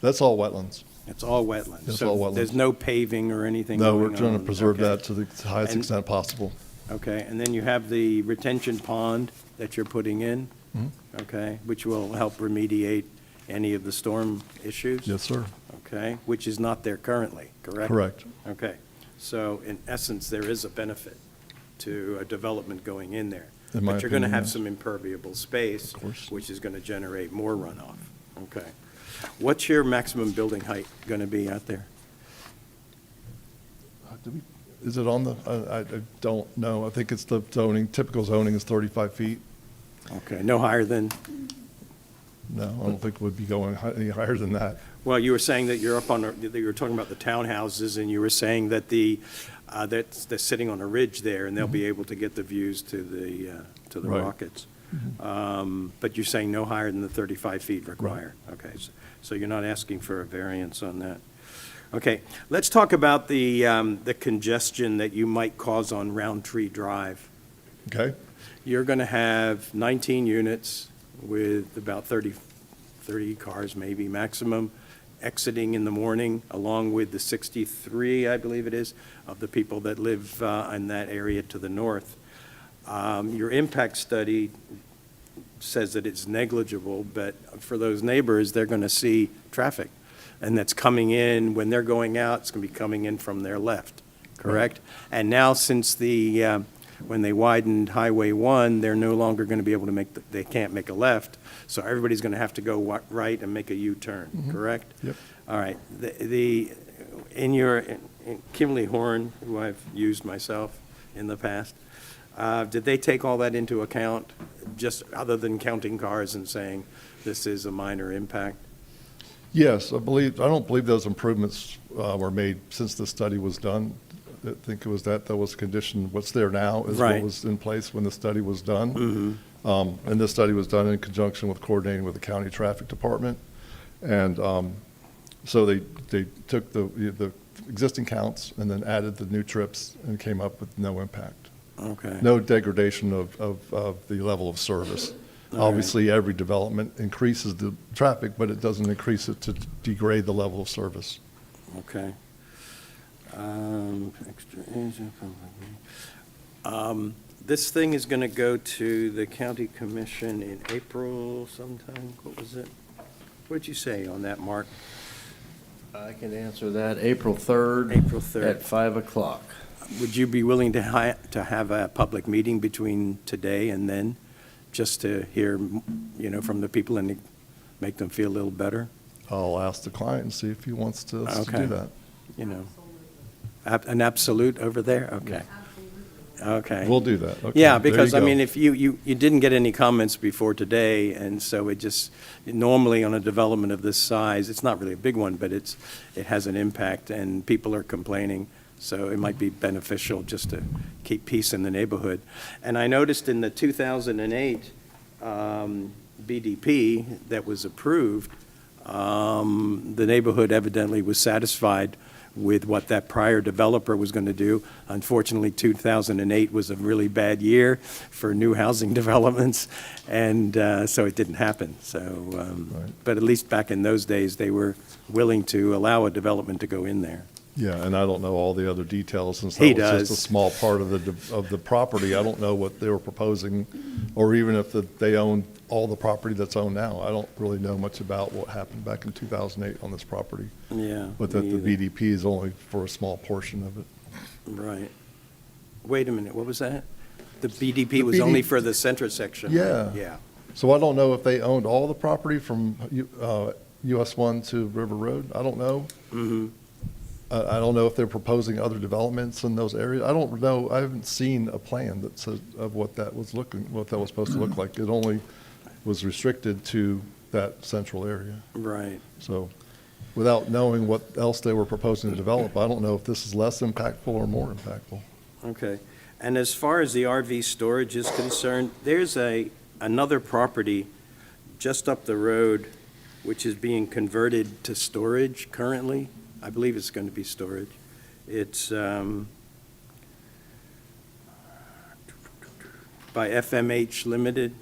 That's all wetlands. It's all wetlands? It's So all wetlands. there's no paving or anything No, going we're trying to on? preserve Okay. that to the highest And- extent possible. Okay, and then you have the retention pond that you're putting in? Mhm. Okay, which will help remediate any of the storm issues? Yes, sir. Okay, which is not there currently, correct? Correct. Okay, so in essence, there is a benefit to a development going in there. In my But you're going to opinion, have yes. some impermeable space, course. which is going to generate more runoff. Okay. What's your maximum building height going to be out there? Is it on the, I don't know. I think it's the zoning, typical zoning is 35 feet. Okay, no higher than, No, I don't think we'd be going any higher than that. well, you were saying that you're up on, that you were talking about the townhouses, and you were saying that they're sitting on a ridge there, and they'll be able to get the views to the Right. rockets. But you're saying no higher than the 35 feet required? Okay, so you're not asking for a variance on that. Okay, let's talk about the congestion that you might cause on Roundtree Drive. Okay? You're going to have 19 units with about 30 cars maybe maximum exiting in the morning, along with the 63, I believe it is, of the people that live in that area to the north. Your impact study says that it's negligible, but for those neighbors, they're going to see traffic. And that's coming in, when they're going out, it's going to be coming in from their left, correct? And now, since when they widened Highway 1, they're no longer going to be able to they can't make a left, so everybody's going to have to go right and make a U-turn, correct? Yep. All right. In Kimley Horn, who I've used myself in the past, did they take all that into account, just other than counting cars and saying this is a minor impact? Yes, I don't believe those improvements were made since the study was done. I think it was that was conditioned, what's there now is what Right. was in place when the study was done. And this study was done in conjunction with coordinating with the county traffic department. And so they took the existing counts and then added the new trips and came up with no impact. Okay. No degradation of the level of service. All right. Obviously, every development increases the traffic, but it doesn't increase it to degrade the level of service. Okay. Extra agent, this thing is going to go to the county commission in April sometime. What was it? What did you say on that, Mark? I can answer that. April 3rd. April 3rd. At 5 o'clock. Would you be willing to have a public meeting between today and then, just to hear, from the people and make them feel a little better? I'll ask the client and see if he wants to Okay. do that. You know, an absolute over there? Okay. Okay. We'll do that. Okay, Yeah, there you because, I go. mean, if you didn't get any comments before today, and so it just, normally on a development of this size, it's not really a big one, but it has an impact, and people are complaining, so it might be beneficial just to keep peace in the neighborhood. And I noticed in the 2008 BDP that was approved, the neighborhood evidently was satisfied with what that prior developer was going to do. Unfortunately, 2008 was a really bad year for new housing developments, and so it didn't happen. So, but at least back in those days, they were willing to allow a development to go in there. Yeah, and I don't know all the other details since He that was does. just a small part of the property. I don't know what they were proposing, or even if they own all the property that's owned now. I don't really know much about what happened back in 2008 on this property. Yeah. But that me the either. BDP is only for a small portion of it. Right. Wait a minute, what was that? The BDP The was only for the center section? right? Yeah. Yeah. So I don't know if they owned all the property from US 1 to River Road. I don't know. Mm-hmm. I don't know if they're proposing other developments in those areas. I don't know. I haven't seen a plan that says of what that was supposed to look like. It only was restricted to that central area. Right. So without knowing what else they were proposing to develop, I don't know if this is less impactful or more impactful. Okay. And as far as the RV storage is concerned, there's another property just up the road which is being converted to storage currently. I believe it's going to be storage. It's by FMH Limited.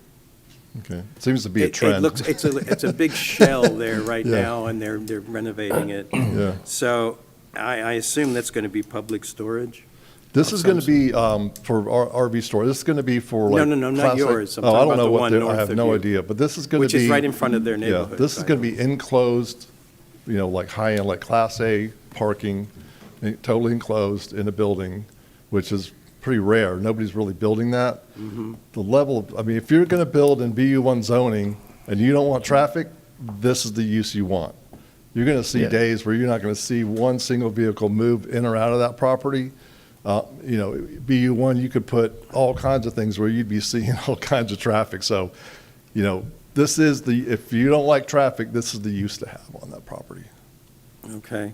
Okay. Seems to be a trend. It looks, it's a big shell there right Yeah. now, and they're renovating it. Yeah. So I assume that's going to be public storage? This is going to be for RV storage. This is going to be for No, like. no, no, not classic- yours. I'm Oh, I talking don't about know the what one they're, I north have of no you. idea, but this is going to be. Which is right in front of their Yeah, neighborhood, this is right? going to be enclosed, like high-end, like Class A parking, totally enclosed in a building, which is pretty rare. Nobody's really building that. Mhm. The level, I mean, if you're going to build in BU1 zoning and you don't want traffic, this is the use you want. You're going to see Yeah. days where you're not going to see one single vehicle move in or out of that property. BU1, you could put all kinds of things where you'd be seeing all kinds of traffic. So, this is if you don't like traffic, this is the use to have on that property. Okay.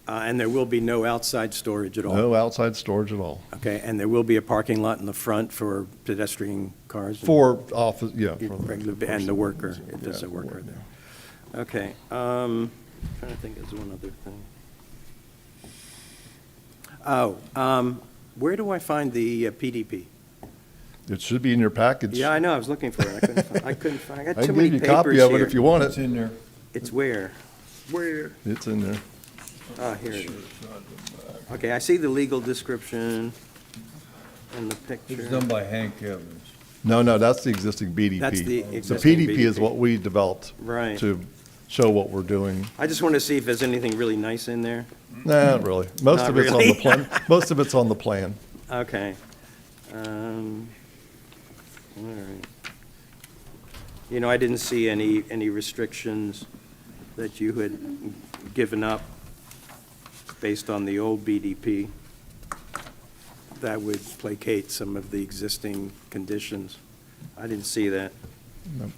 And there will be no outside storage at all? No outside storage at all. Okay, and there will be a parking lot in the front for pedestrian cars? For office, yeah. for the Regular, and the worker, if there's a worker there. Okay, trying to think, there's one other thing. Oh, where do I find the PDP? It should be in your package. Yeah, I know, I was looking for it, I couldn't find, I got I too can many give you papers a copy here. of it if you want It's it. in there. It's where? Where? It's in there. Ah, here it is. Okay, I see the legal description and the picture. It's done by Hank Evans. No, that's the existing BDP. That's the existing The PDP is BDP. what we developed. Right. To show what we're doing. I just want to see if there's anything really nice in there. Nah, not really. Most Not of it's on really? the plan. Most of it's on the plan. Okay. All right. I didn't see any restrictions that you had given up based on the old BDP that would placate some of the existing conditions. I didn't see that. No.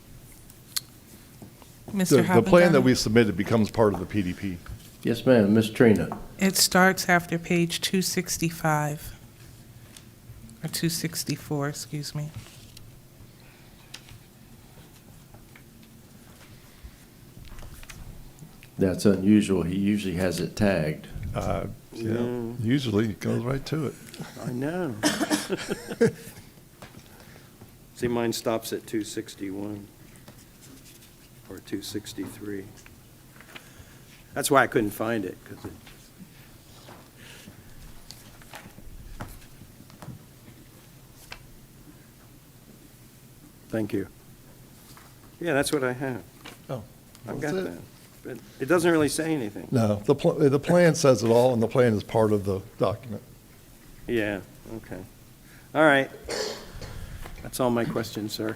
Mr. The plan that Hoppengarten? we submitted becomes part of the PDP. Yes, ma'am. Ms. Trina? It starts after page 265, or 264, excuse me. That's unusual. He usually has it tagged. Yeah, usually it goes right to it. I know. See, mine stops at 261 or 263. That's why I couldn't find it, because it. Thank you. Yeah, that's what I have. Oh, I've that's got it. that. But it doesn't really say anything. No, the plan says it all, and the plan is part of the document. Yeah, okay. All right. That's all my questions, sir.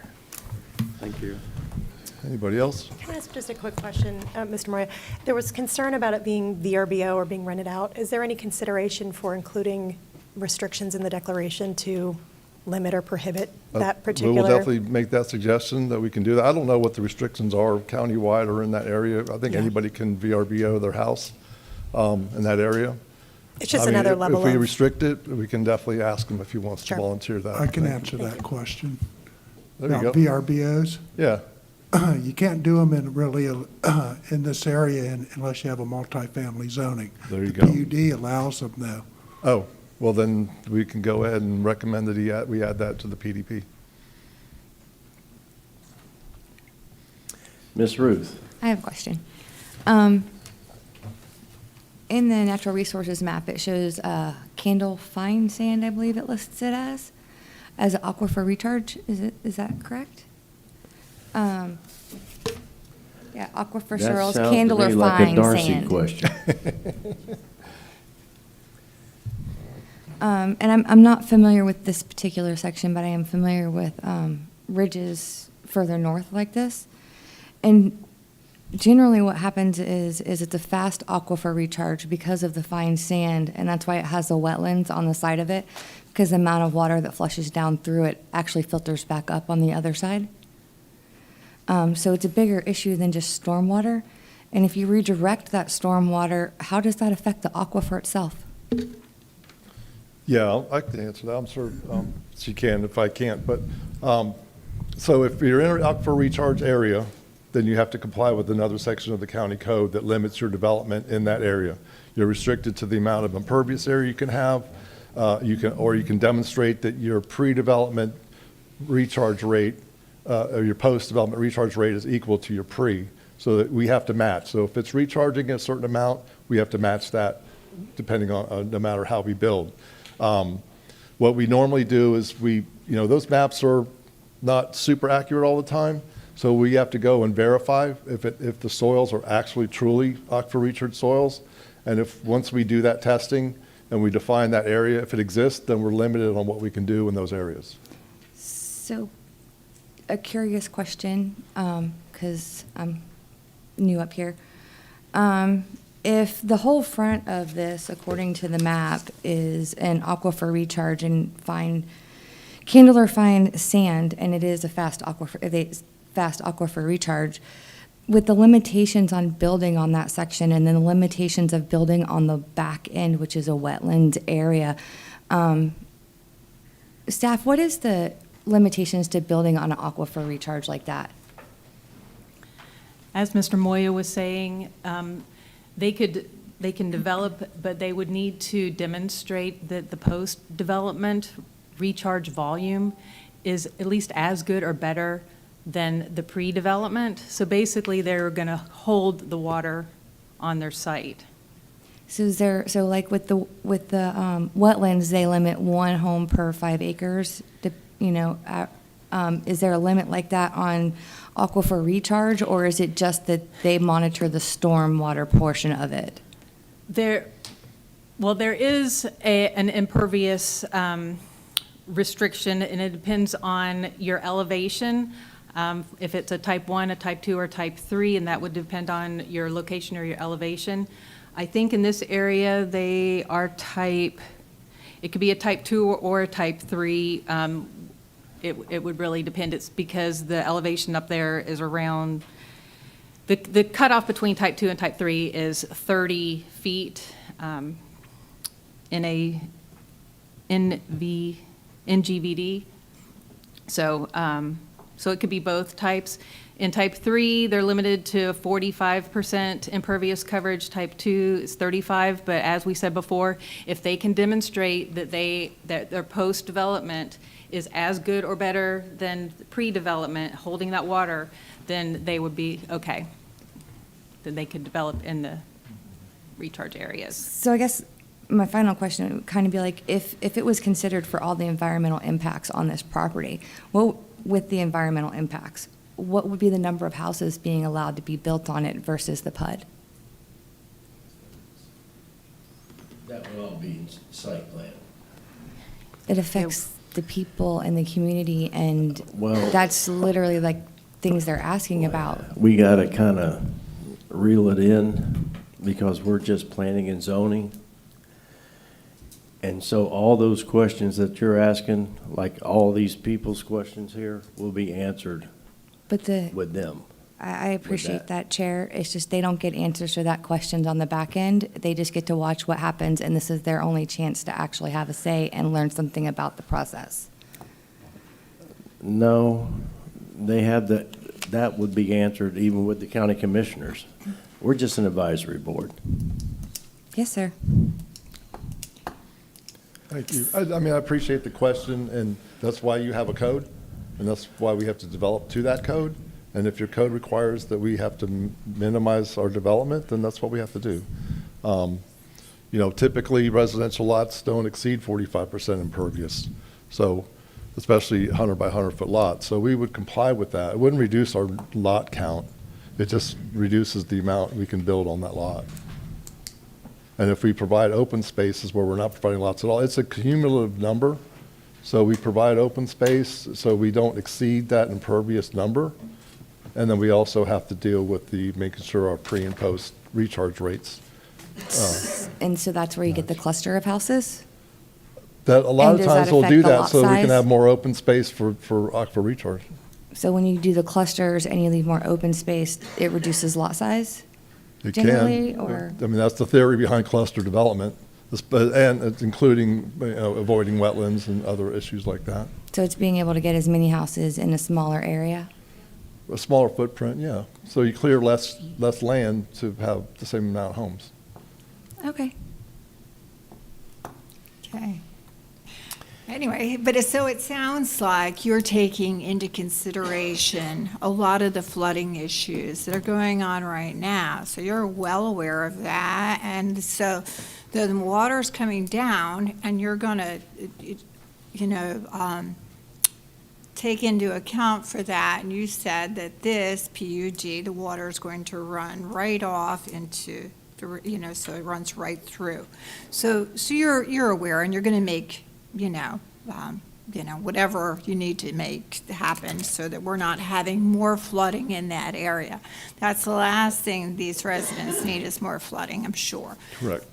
Thank you. Anybody else? Can I ask just a quick question, Mr. Moya? There was concern about it being VRBO or being rented out. Is there any consideration for including restrictions in the declaration to limit or prohibit that We particular? will definitely make that suggestion that we can do that. I don't know what the restrictions are countywide or in that area. I think Yeah. anybody can VRBO their house in that area. It's just I mean, another level If we of- restrict it, we can definitely ask him if he wants to Sure. volunteer that. I can think. answer that question. There you About go. VRBOs, Yeah, you can't do them in really, in this area unless you have a multifamily zoning. there you The go. PUD allows them though. Oh, well, then we can go ahead and recommend that we add that to the PDP. Ms. Ruth? I have a question. In the natural resources map, it shows Candle Fine Sand, I believe it lists it as an aquifer recharge. Is that correct? Yeah, aquifer That soils, sounds to Candle or me like a fine Darcy sand. question. And I'm not familiar with this particular section, but I am familiar with ridges further north like this. And generally what happens is it's a fast aquifer recharge because of the fine sand, and that's why it has the wetlands on the side of it, because the amount of water that flushes down through it actually filters back up on the other side. So it's a bigger issue than just stormwater. And if you redirect that stormwater, how does that affect the aquifer itself? Yeah, I can answer that. I'm sure she can if I can't. But, so if you're in an aquifer recharge area, then you have to comply with another section of the county code that limits your development in that area. You're restricted to the amount of impervious area you can have. You can demonstrate that your pre-development recharge rate, or your post-development recharge rate is equal to your pre, so that we have to match. So if it's recharging a certain amount, we have to match that depending on, no matter how we build. What we normally do is those maps are not super accurate all the time, so we have to go and verify if the soils are actually truly aquifer recharge soils. And once we do that testing and we define that area, if it exists, then we're limited on what we can do in those areas. So, a curious question, because I'm new up here. If the whole front of this, according to the map, is an aquifer recharge and Candle or fine sand, and it is a fast aquifer recharge, with the limitations on building on that section and then the limitations of building on the back end, which is a wetland area, staff, what is the limitations to building on an aquifer recharge like that? As Mr. Moya was saying, they can develop, but they would need to demonstrate that the post-development recharge volume is at least as good or better than the pre-development. So basically, they're going to hold the water on their site. So like with the wetlands, they limit one home per 5 acres. Is there a limit like that on aquifer recharge, or is it just that they monitor the stormwater portion of it? There is an impervious restriction, and it depends on your elevation. If it's a type 1, a type 2, or type 3, and that would depend on your location or your elevation. I think in this area, they are it could be a type 2 or a type 3. It would really depend. It's because the elevation up there is around, the cutoff between type 2 and type 3 is 30 feet in NGVD. So it could be both types. In type 3, they're limited to 45% impervious coverage. Type 2 is 35, but as we said before, if they can demonstrate that their post-development is as good or better than pre-development, holding that water, then they would be okay. Then they could develop in the recharge areas. So I guess my final question would kind of be like, if it was considered for all the environmental impacts on this property, with the environmental impacts, what would be the number of houses being allowed to be built on it versus the PUD? That would all be site plan. It affects the people and the community, and Well- that's literally like things they're asking about. We gotta kind of reel it in because we're just planning and zoning. And so all those questions that you're asking, like all these people's questions here, will be answered But with them. I appreciate that, Chair. It's just they don't get answers to that questions on the back end. They just get to watch what happens, and this is their only chance to actually have a say and learn something about the process. No, they have that would be answered even with the county commissioners. We're just an advisory board. Yes, sir. Thank you. I mean, I appreciate the question, and that's why you have a code, and that's why we have to develop to that code. And if your code requires that we have to minimize our development, then that's what we have to do. You know, typically residential lots don't exceed 45% impervious. So, especially 100 by 100 foot lots. So we would comply with that. It wouldn't reduce our lot count. It just reduces the amount we can build on that lot. And if we provide open spaces where we're not providing lots at all, it's a cumulative number. So we provide open space so we don't exceed that impervious number. And then we also have to deal with the making sure our pre and post recharge rates. And so that's where you get the cluster of houses? That a lot And of does that times we'll affect do the that lot so we can size? have more open space for aquifer recharge. So when you do the clusters and you leave more open space, it reduces lot size? It Generally, can. or- I mean, that's the theory behind cluster development, and it's including, avoiding wetlands and other issues like that. So it's being able to get as many houses in a smaller area? A smaller footprint, yeah. So you clear less land to have the same amount of homes. Okay. Okay. Anyway, but so it sounds like you're taking into consideration a lot of the flooding issues that are going on right now. So you're well aware of that. And so the water's coming down and you're going to, take into account for that. And you said that this PUD, the water is going to run right off into so it runs right through. So you're aware, and you're going to make, whatever you need to make happen so that we're not having more flooding in that area. That's the last thing these residents need is more flooding, I'm sure. Correct.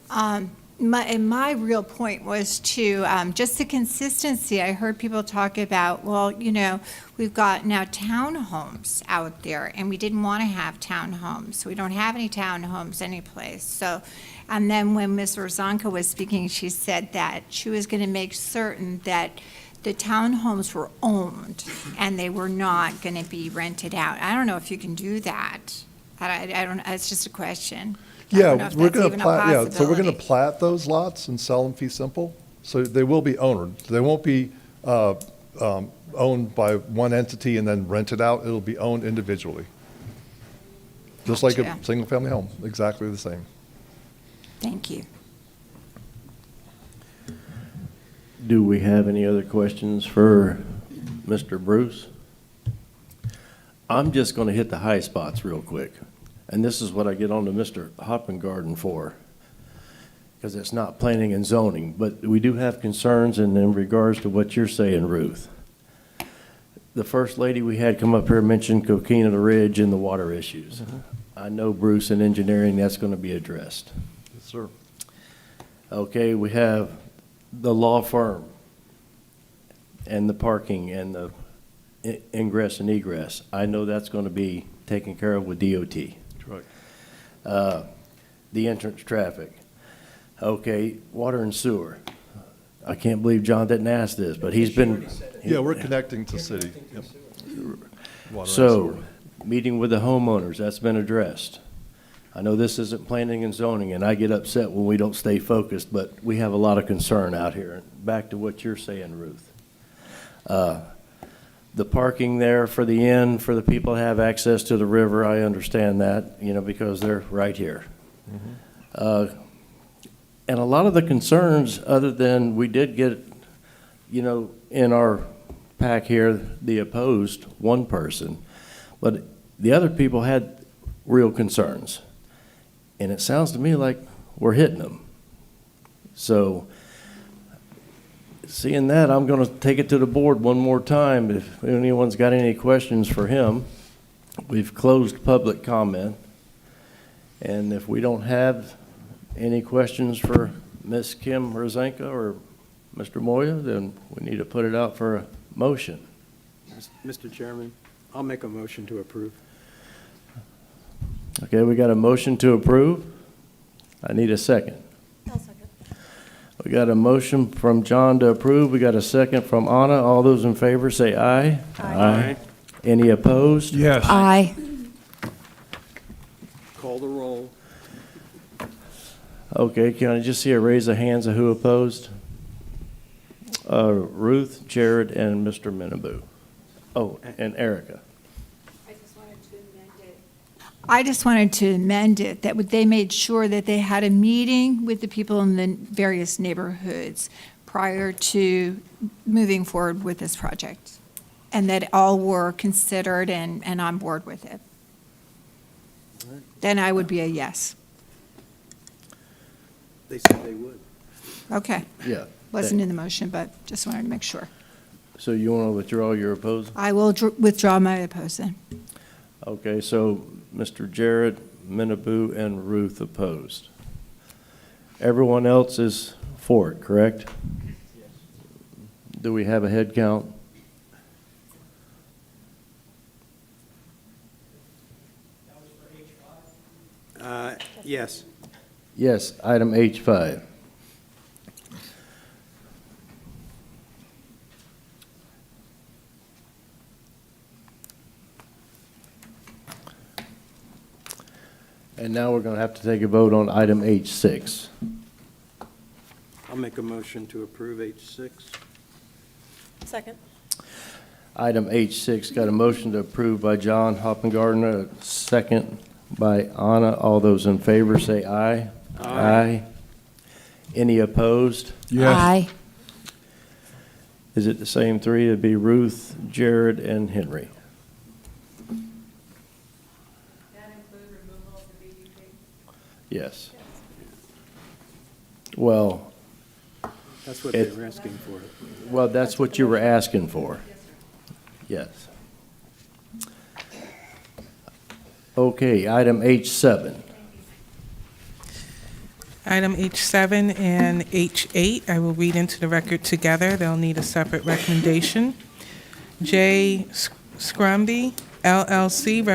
My real point was to just the consistency. I heard people talk about, we've got now townhomes out there, and we didn't want to have townhomes. We don't have any townhomes anyplace. So, and then when Ms. Rosanka was speaking, she said that she was going to make certain that the townhomes were owned and they were not going to be rented out. I don't know if you can do that. I don't. It's just a question. I don't know Yeah, if we're that's going even to a plat, yeah, so we're going to possibility. plat those lots and sell them fee simple. So they will be owned. They won't be owned by one entity and then rented out. It'll be owned individually. Just like a Gotcha. single-family home, exactly the same. Thank you. Do we have any other questions for Mr. Bruce? I'm just going to hit the high spots real quick. And this is what I get on to Mr. Hoppengarden for, because it's not planning and zoning. But we do have concerns in regards to what you're saying, Ruth. The first lady we had come up here mentioned Coquina Ridge and the water issues. I know, Bruce, in engineering, that's going to be addressed. Yes, sir. Okay, we have the law firm and the parking and the ingress and egress. I know that's going to be taken care of with DOT. Correct. The entrance traffic. Okay, water and sewer. I can't believe John didn't ask this, but he's been. Yeah, we're connecting to city. Yep. Water and So, sewer. meeting with the homeowners, that's been addressed. I know this isn't planning and zoning, and I get upset when we don't stay focused, but we have a lot of concern out here. Back to what you're saying, Ruth. The parking there for the inn, for the people that have access to the river, I understand that, because they're right here. And a lot of the concerns, other than we did get, in our pack here, the opposed one person, but the other people had real concerns. And it sounds to me like we're hitting them. So, seeing that, I'm going to take it to the board one more time. If anyone's got any questions for him. We've closed public comment. And if we don't have any questions for Ms. Kim Rosanka or Mr. Moya, then we need to put it out for a motion. Mr. Chairman, I'll make a motion to approve. Okay, we got a motion to approve. I need a second. I'll second. We got a motion from John to approve. We got a second from Anna. All those in favor say aye. Aye. Any opposed? Yes. Aye. Call the roll. Okay, can I just see a raise of hands of who opposed? Ruth, Jared, and Mr. Menaboo. Oh, and Erica. I just wanted to amend it, that they made sure that they had a meeting with the people in the various neighborhoods prior to moving forward with this project, and that all were considered and on board with it. Then I would be a yes. They said they would. Okay. Yeah. Wasn't in the motion, but just wanted to make sure. So you want to withdraw your opposed? I will withdraw my opposing. Okay, so Mr. Jared, Menaboo, and Ruth opposed. Everyone else is for it, correct? Yes. Do we have a head count? Yes. Yes, item H5. And now we're going to have to take a vote on item H6. I'll make a motion to approve H6. Second. Item H6 got a motion to approve by John Hoppengardner, a second by Anna. All those in favor say aye. Aye. Any opposed? Yes. Aye. Is it the same three? It'd be Ruth, Jared, and Henry. Yes. Well, That's what they were asking for. well, that's what you were asking for. Yes. Okay, item H7. Item H7 and H8, I will read into the record together. They'll need a separate recommendation. J. Scrumby, LLC,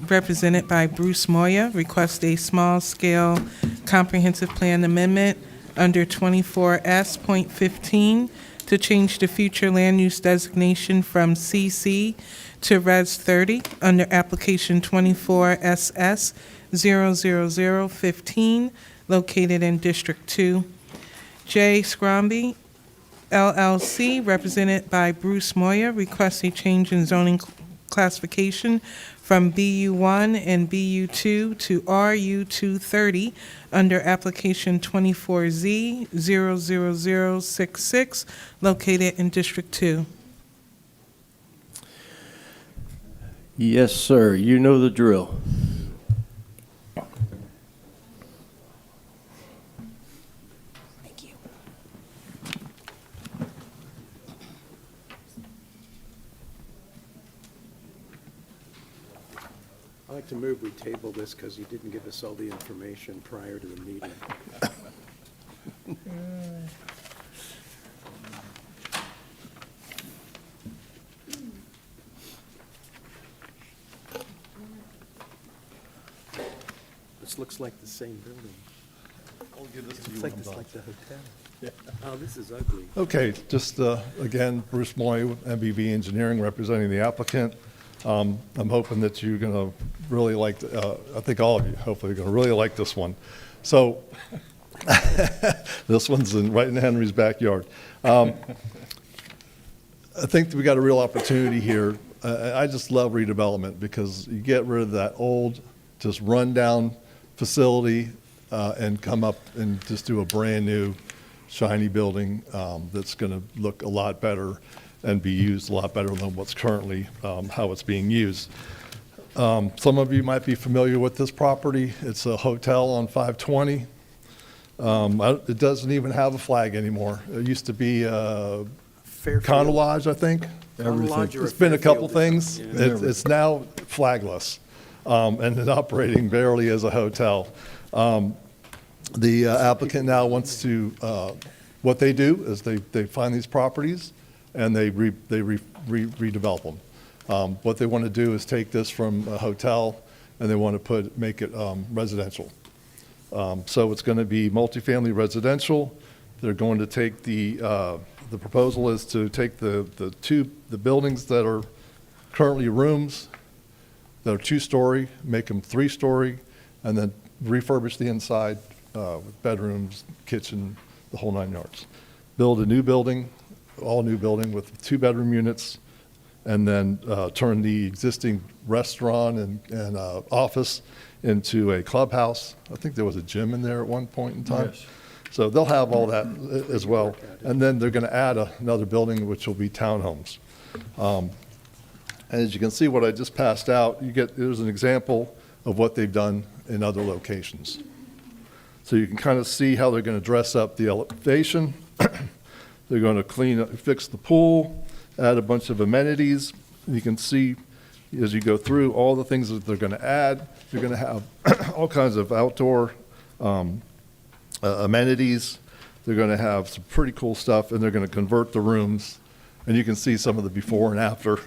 represented by Bruce Moya, requests a small-scale comprehensive plan amendment under 24S.15 to change the future land use designation from CC to Res 30 under application 24SS 00015, located in District 2. J. Scrumby, LLC, represented by Bruce Moya, requests a change in zoning classification from BU1 and BU2 to RU230 under application 24Z 00066, located in District 2. Yes, sir. You know the drill. Thank you. I'd like to move we table this because he didn't give us all the information prior to the meeting. This looks like the same building. I'll give this to you Looks when like I'm it's done. like the hotel. Oh, this is ugly. Okay, just again, Bruce Moy with MBV Engineering representing the applicant. I'm hoping that you're going to really like, I think all of you, hopefully, are going to really like this one. So this one's right in Henry's backyard. I think that we got a real opportunity here. I just love redevelopment because you get rid of that old, just rundown facility and come up and just do a brand-new, shiny building that's going to look a lot better and be used a lot better than what's currently, how it's being used. Some of you might be familiar with this property. It's a hotel on 520. It doesn't even have a flag anymore. It used to be Condo Lodge, I think. Condo Lodge or It's been a couple Fairfield or things. something, yeah. It's now flagless, and then operating barely as a hotel. The applicant now wants to, what they do is they find these properties and they redevelop them. What they want to do is take this from a hotel and they want to make it residential. So it's going to be multifamily residential. They're going to take the proposal is to take the buildings that are currently rooms that are 2-story, make them 3-story, and then refurbish the inside with bedrooms, kitchen, the whole 9 yards. Build a new building, all new building with 2-bedroom units, and then turn the existing restaurant and office into a clubhouse. I think there was a gym in there at one point in time. Yes. So they'll have all that as well. And then they're going to add another building, which will be townhomes. And as you can see, what I just passed out, there's an example of what they've done in other locations. So you can kind of see how they're going to dress up the elevation. They're going to fix the pool, add a bunch of amenities. You can see as you go through all the things that they're going to add. They're going to have all kinds of outdoor amenities. They're going to have some pretty cool stuff, and they're going to convert the rooms. And you can see some of the before and after.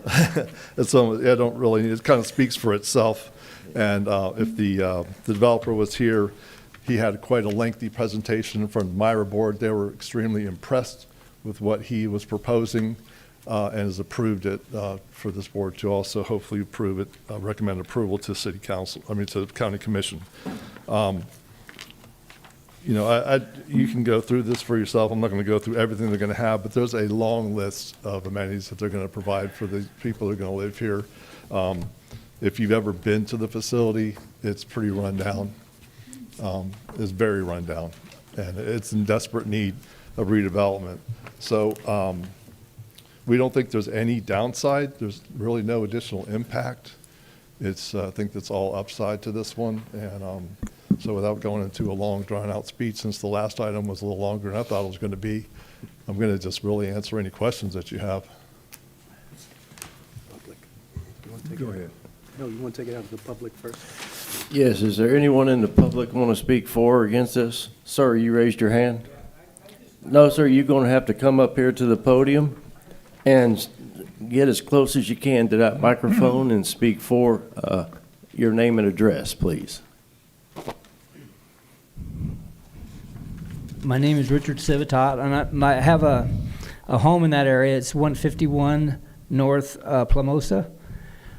It kind of speaks for itself. And if the developer was here, he had quite a lengthy presentation from the Myra board. They were extremely impressed with what he was proposing and has approved it for this board to also hopefully approve it, recommend approval to to the county commission. You can go through this for yourself. I'm not going to go through everything they're going to have, but there's a long list of amenities that they're going to provide for the people that are going to live here. If you've ever been to the facility, it's pretty run down. It's very run down, and it's in desperate need of redevelopment. So we don't think there's any downside. There's really no additional impact. I think that's all upside to this one. And so without going into a long, drawn-out speech, since the last item was a little longer than I thought it was going to be, I'm going to just really answer any questions that you have. Public. You want to take Go it? ahead. No, you want to take it out of the public first? Yes, is there anyone in the public want to speak for or against this? Sir, you raised your hand? No, sir, you're going to have to come up here to the podium and get as close as you can to that microphone and speak for your name and address, please. My name is Richard Civitat, and I have a home in that area. It's 151 North Plamosa.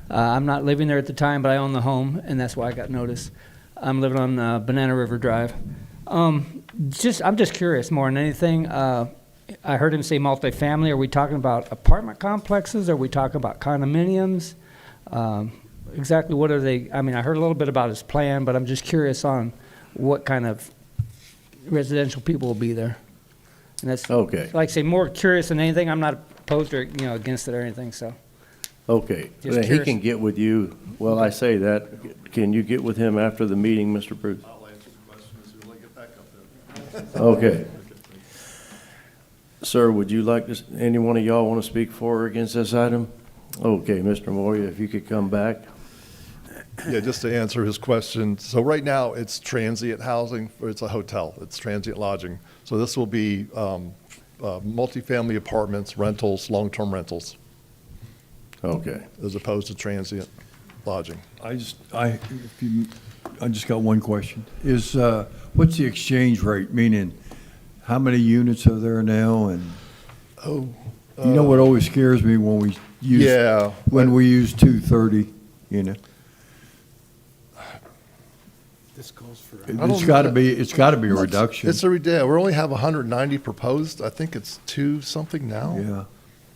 I'm not living there at the time, but I own the home, and that's why I got notice. I'm living on Banana River Drive. I'm just curious more than anything. I heard him say multifamily. Are we talking about apartment complexes? Are we talking about condominiums? Exactly what are they? I mean, I heard a little bit about his plan, but I'm just curious on what kind of residential people will be there. And that's, Okay. like I say, more curious than anything. I'm not opposed or against it or anything, so. Okay, Just then he curious. can get with you, well, I say that, can you get with him after the meeting, Mr. Bruce? I'll answer the question as soon as I get back up there. Okay. Sir, would you like to, any one of y'all want to speak for or against this item? Okay, Mr. Moria, if you could come back. Yeah, just to answer his question. So right now, it's transient housing, or it's a hotel. It's transient lodging. So this will be multifamily apartments, rentals, long-term rentals, Okay. as opposed to transient lodging. I just got one question. What's the exchange rate? Meaning, how many units are there now? And you know what always scares me when we use Yeah. we use 230, you know. This calls for. It's got to be a reduction. Yeah, we only have 190 proposed. I think it's 2 something now.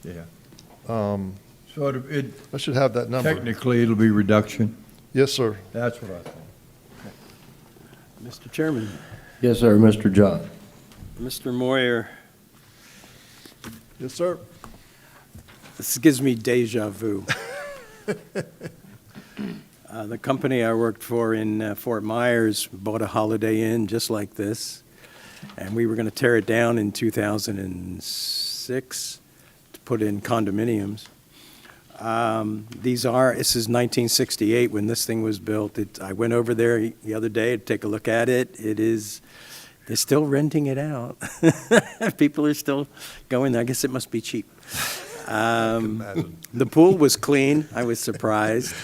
Yeah. So I should have that number. Technically, it'll be reduction. Yes, sir. That's what I thought. Mr. Chairman, Yes, sir, Mr. John. Mr. Moyer, Yes, sir. this gives me deja vu. The company I worked for in Fort Myers bought a Holiday Inn just like this, and we were going to tear it down in 2006 to put in condominiums. This is 1968 when this thing was built. I went over there the other day to take a look at it. They're still renting it out. People are still going there. I guess it must be cheap. The pool was clean. I was surprised.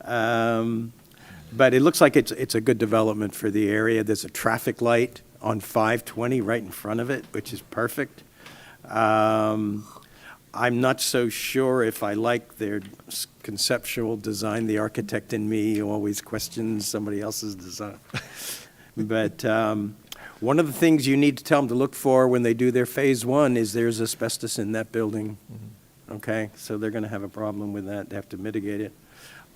But it looks like it's a good development for the area. There's a traffic light on 520 right in front of it, which is perfect. I'm not so sure if I like their conceptual design. The architect in me always questions somebody else's design. But one of the things you need to tell them to look for when they do their phase one is there's asbestos in that building. Okay, so they're going to have a problem with that. They have to mitigate it.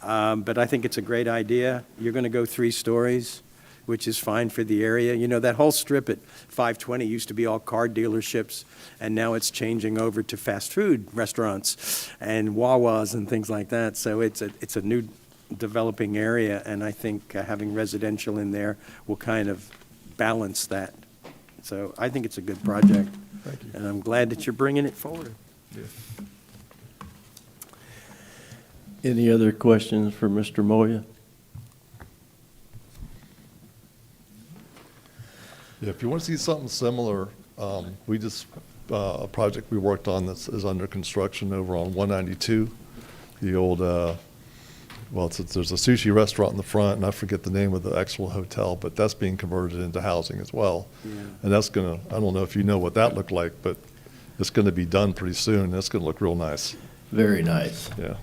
But I think it's a great idea. You're going to go 3 stories, which is fine for the area. You know, that whole strip at 520 used to be all car dealerships, and now it's changing over to fast food restaurants and Wawas and things like that. So it's a new developing area, and I think having residential in there will kind of balance that. So I think it's a good project. Thank you. And I'm glad that you're bringing it forward. Yeah. Any other questions for Mr. Moya? Yeah, if you want to see something similar, we just, a project we worked on that is under construction over on 192. The old, there's a sushi restaurant in the front, and I forget the name of the actual hotel, but that's being converted into housing as well. Yeah. And that's gonna, I don't know if you know what that looked like, but it's gonna be done pretty soon. That's gonna look real nice. Very nice. Yeah.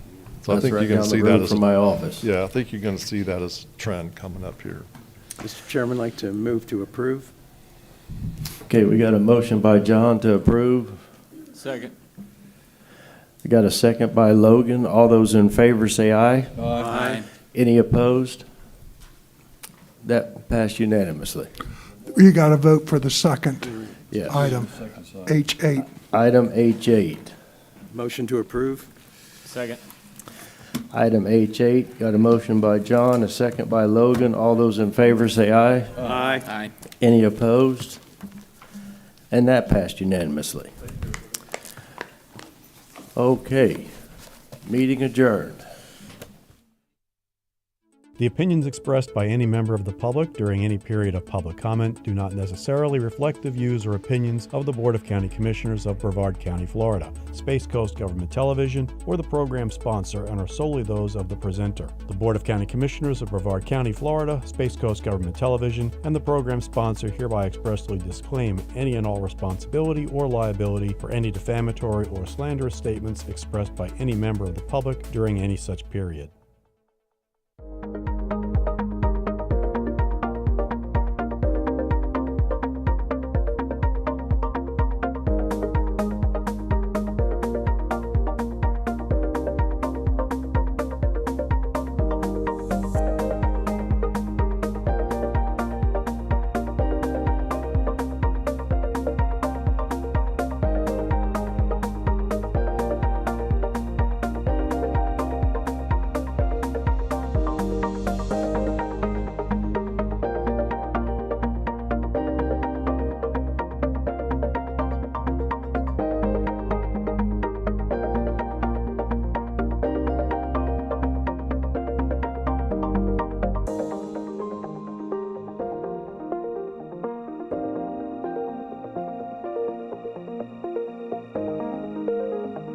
So I That's think right you're gonna down the see road that as from my office. Yeah, I think you're gonna see that as a trend coming up here. Mr. Chairman, I'd like to move to approve. Okay, we got a motion by John to approve. Second. We got a second by Logan. All those in favor say aye. Aye. Any opposed? That passed unanimously. You got to vote for the second Yes. item, H8. Item H8. Motion to approve. Second. Item H8, got a motion by John, a second by Logan. All those in favor say aye. Aye. Aye. Any opposed? And that passed unanimously. Okay, meeting adjourned. The opinions expressed by any member of the public during any period of public comment do not necessarily reflect the views or opinions of the Board of County Commissioners of Brevard County, Florida, Space Coast Government Television, or the program sponsor, and are solely those of the presenter. The Board of County Commissioners of Brevard County, Florida, Space Coast Government Television, and the program sponsor hereby expressly disclaim any and all responsibility or liability for any defamatory or slanderous statements expressed by any member of the public during any such period.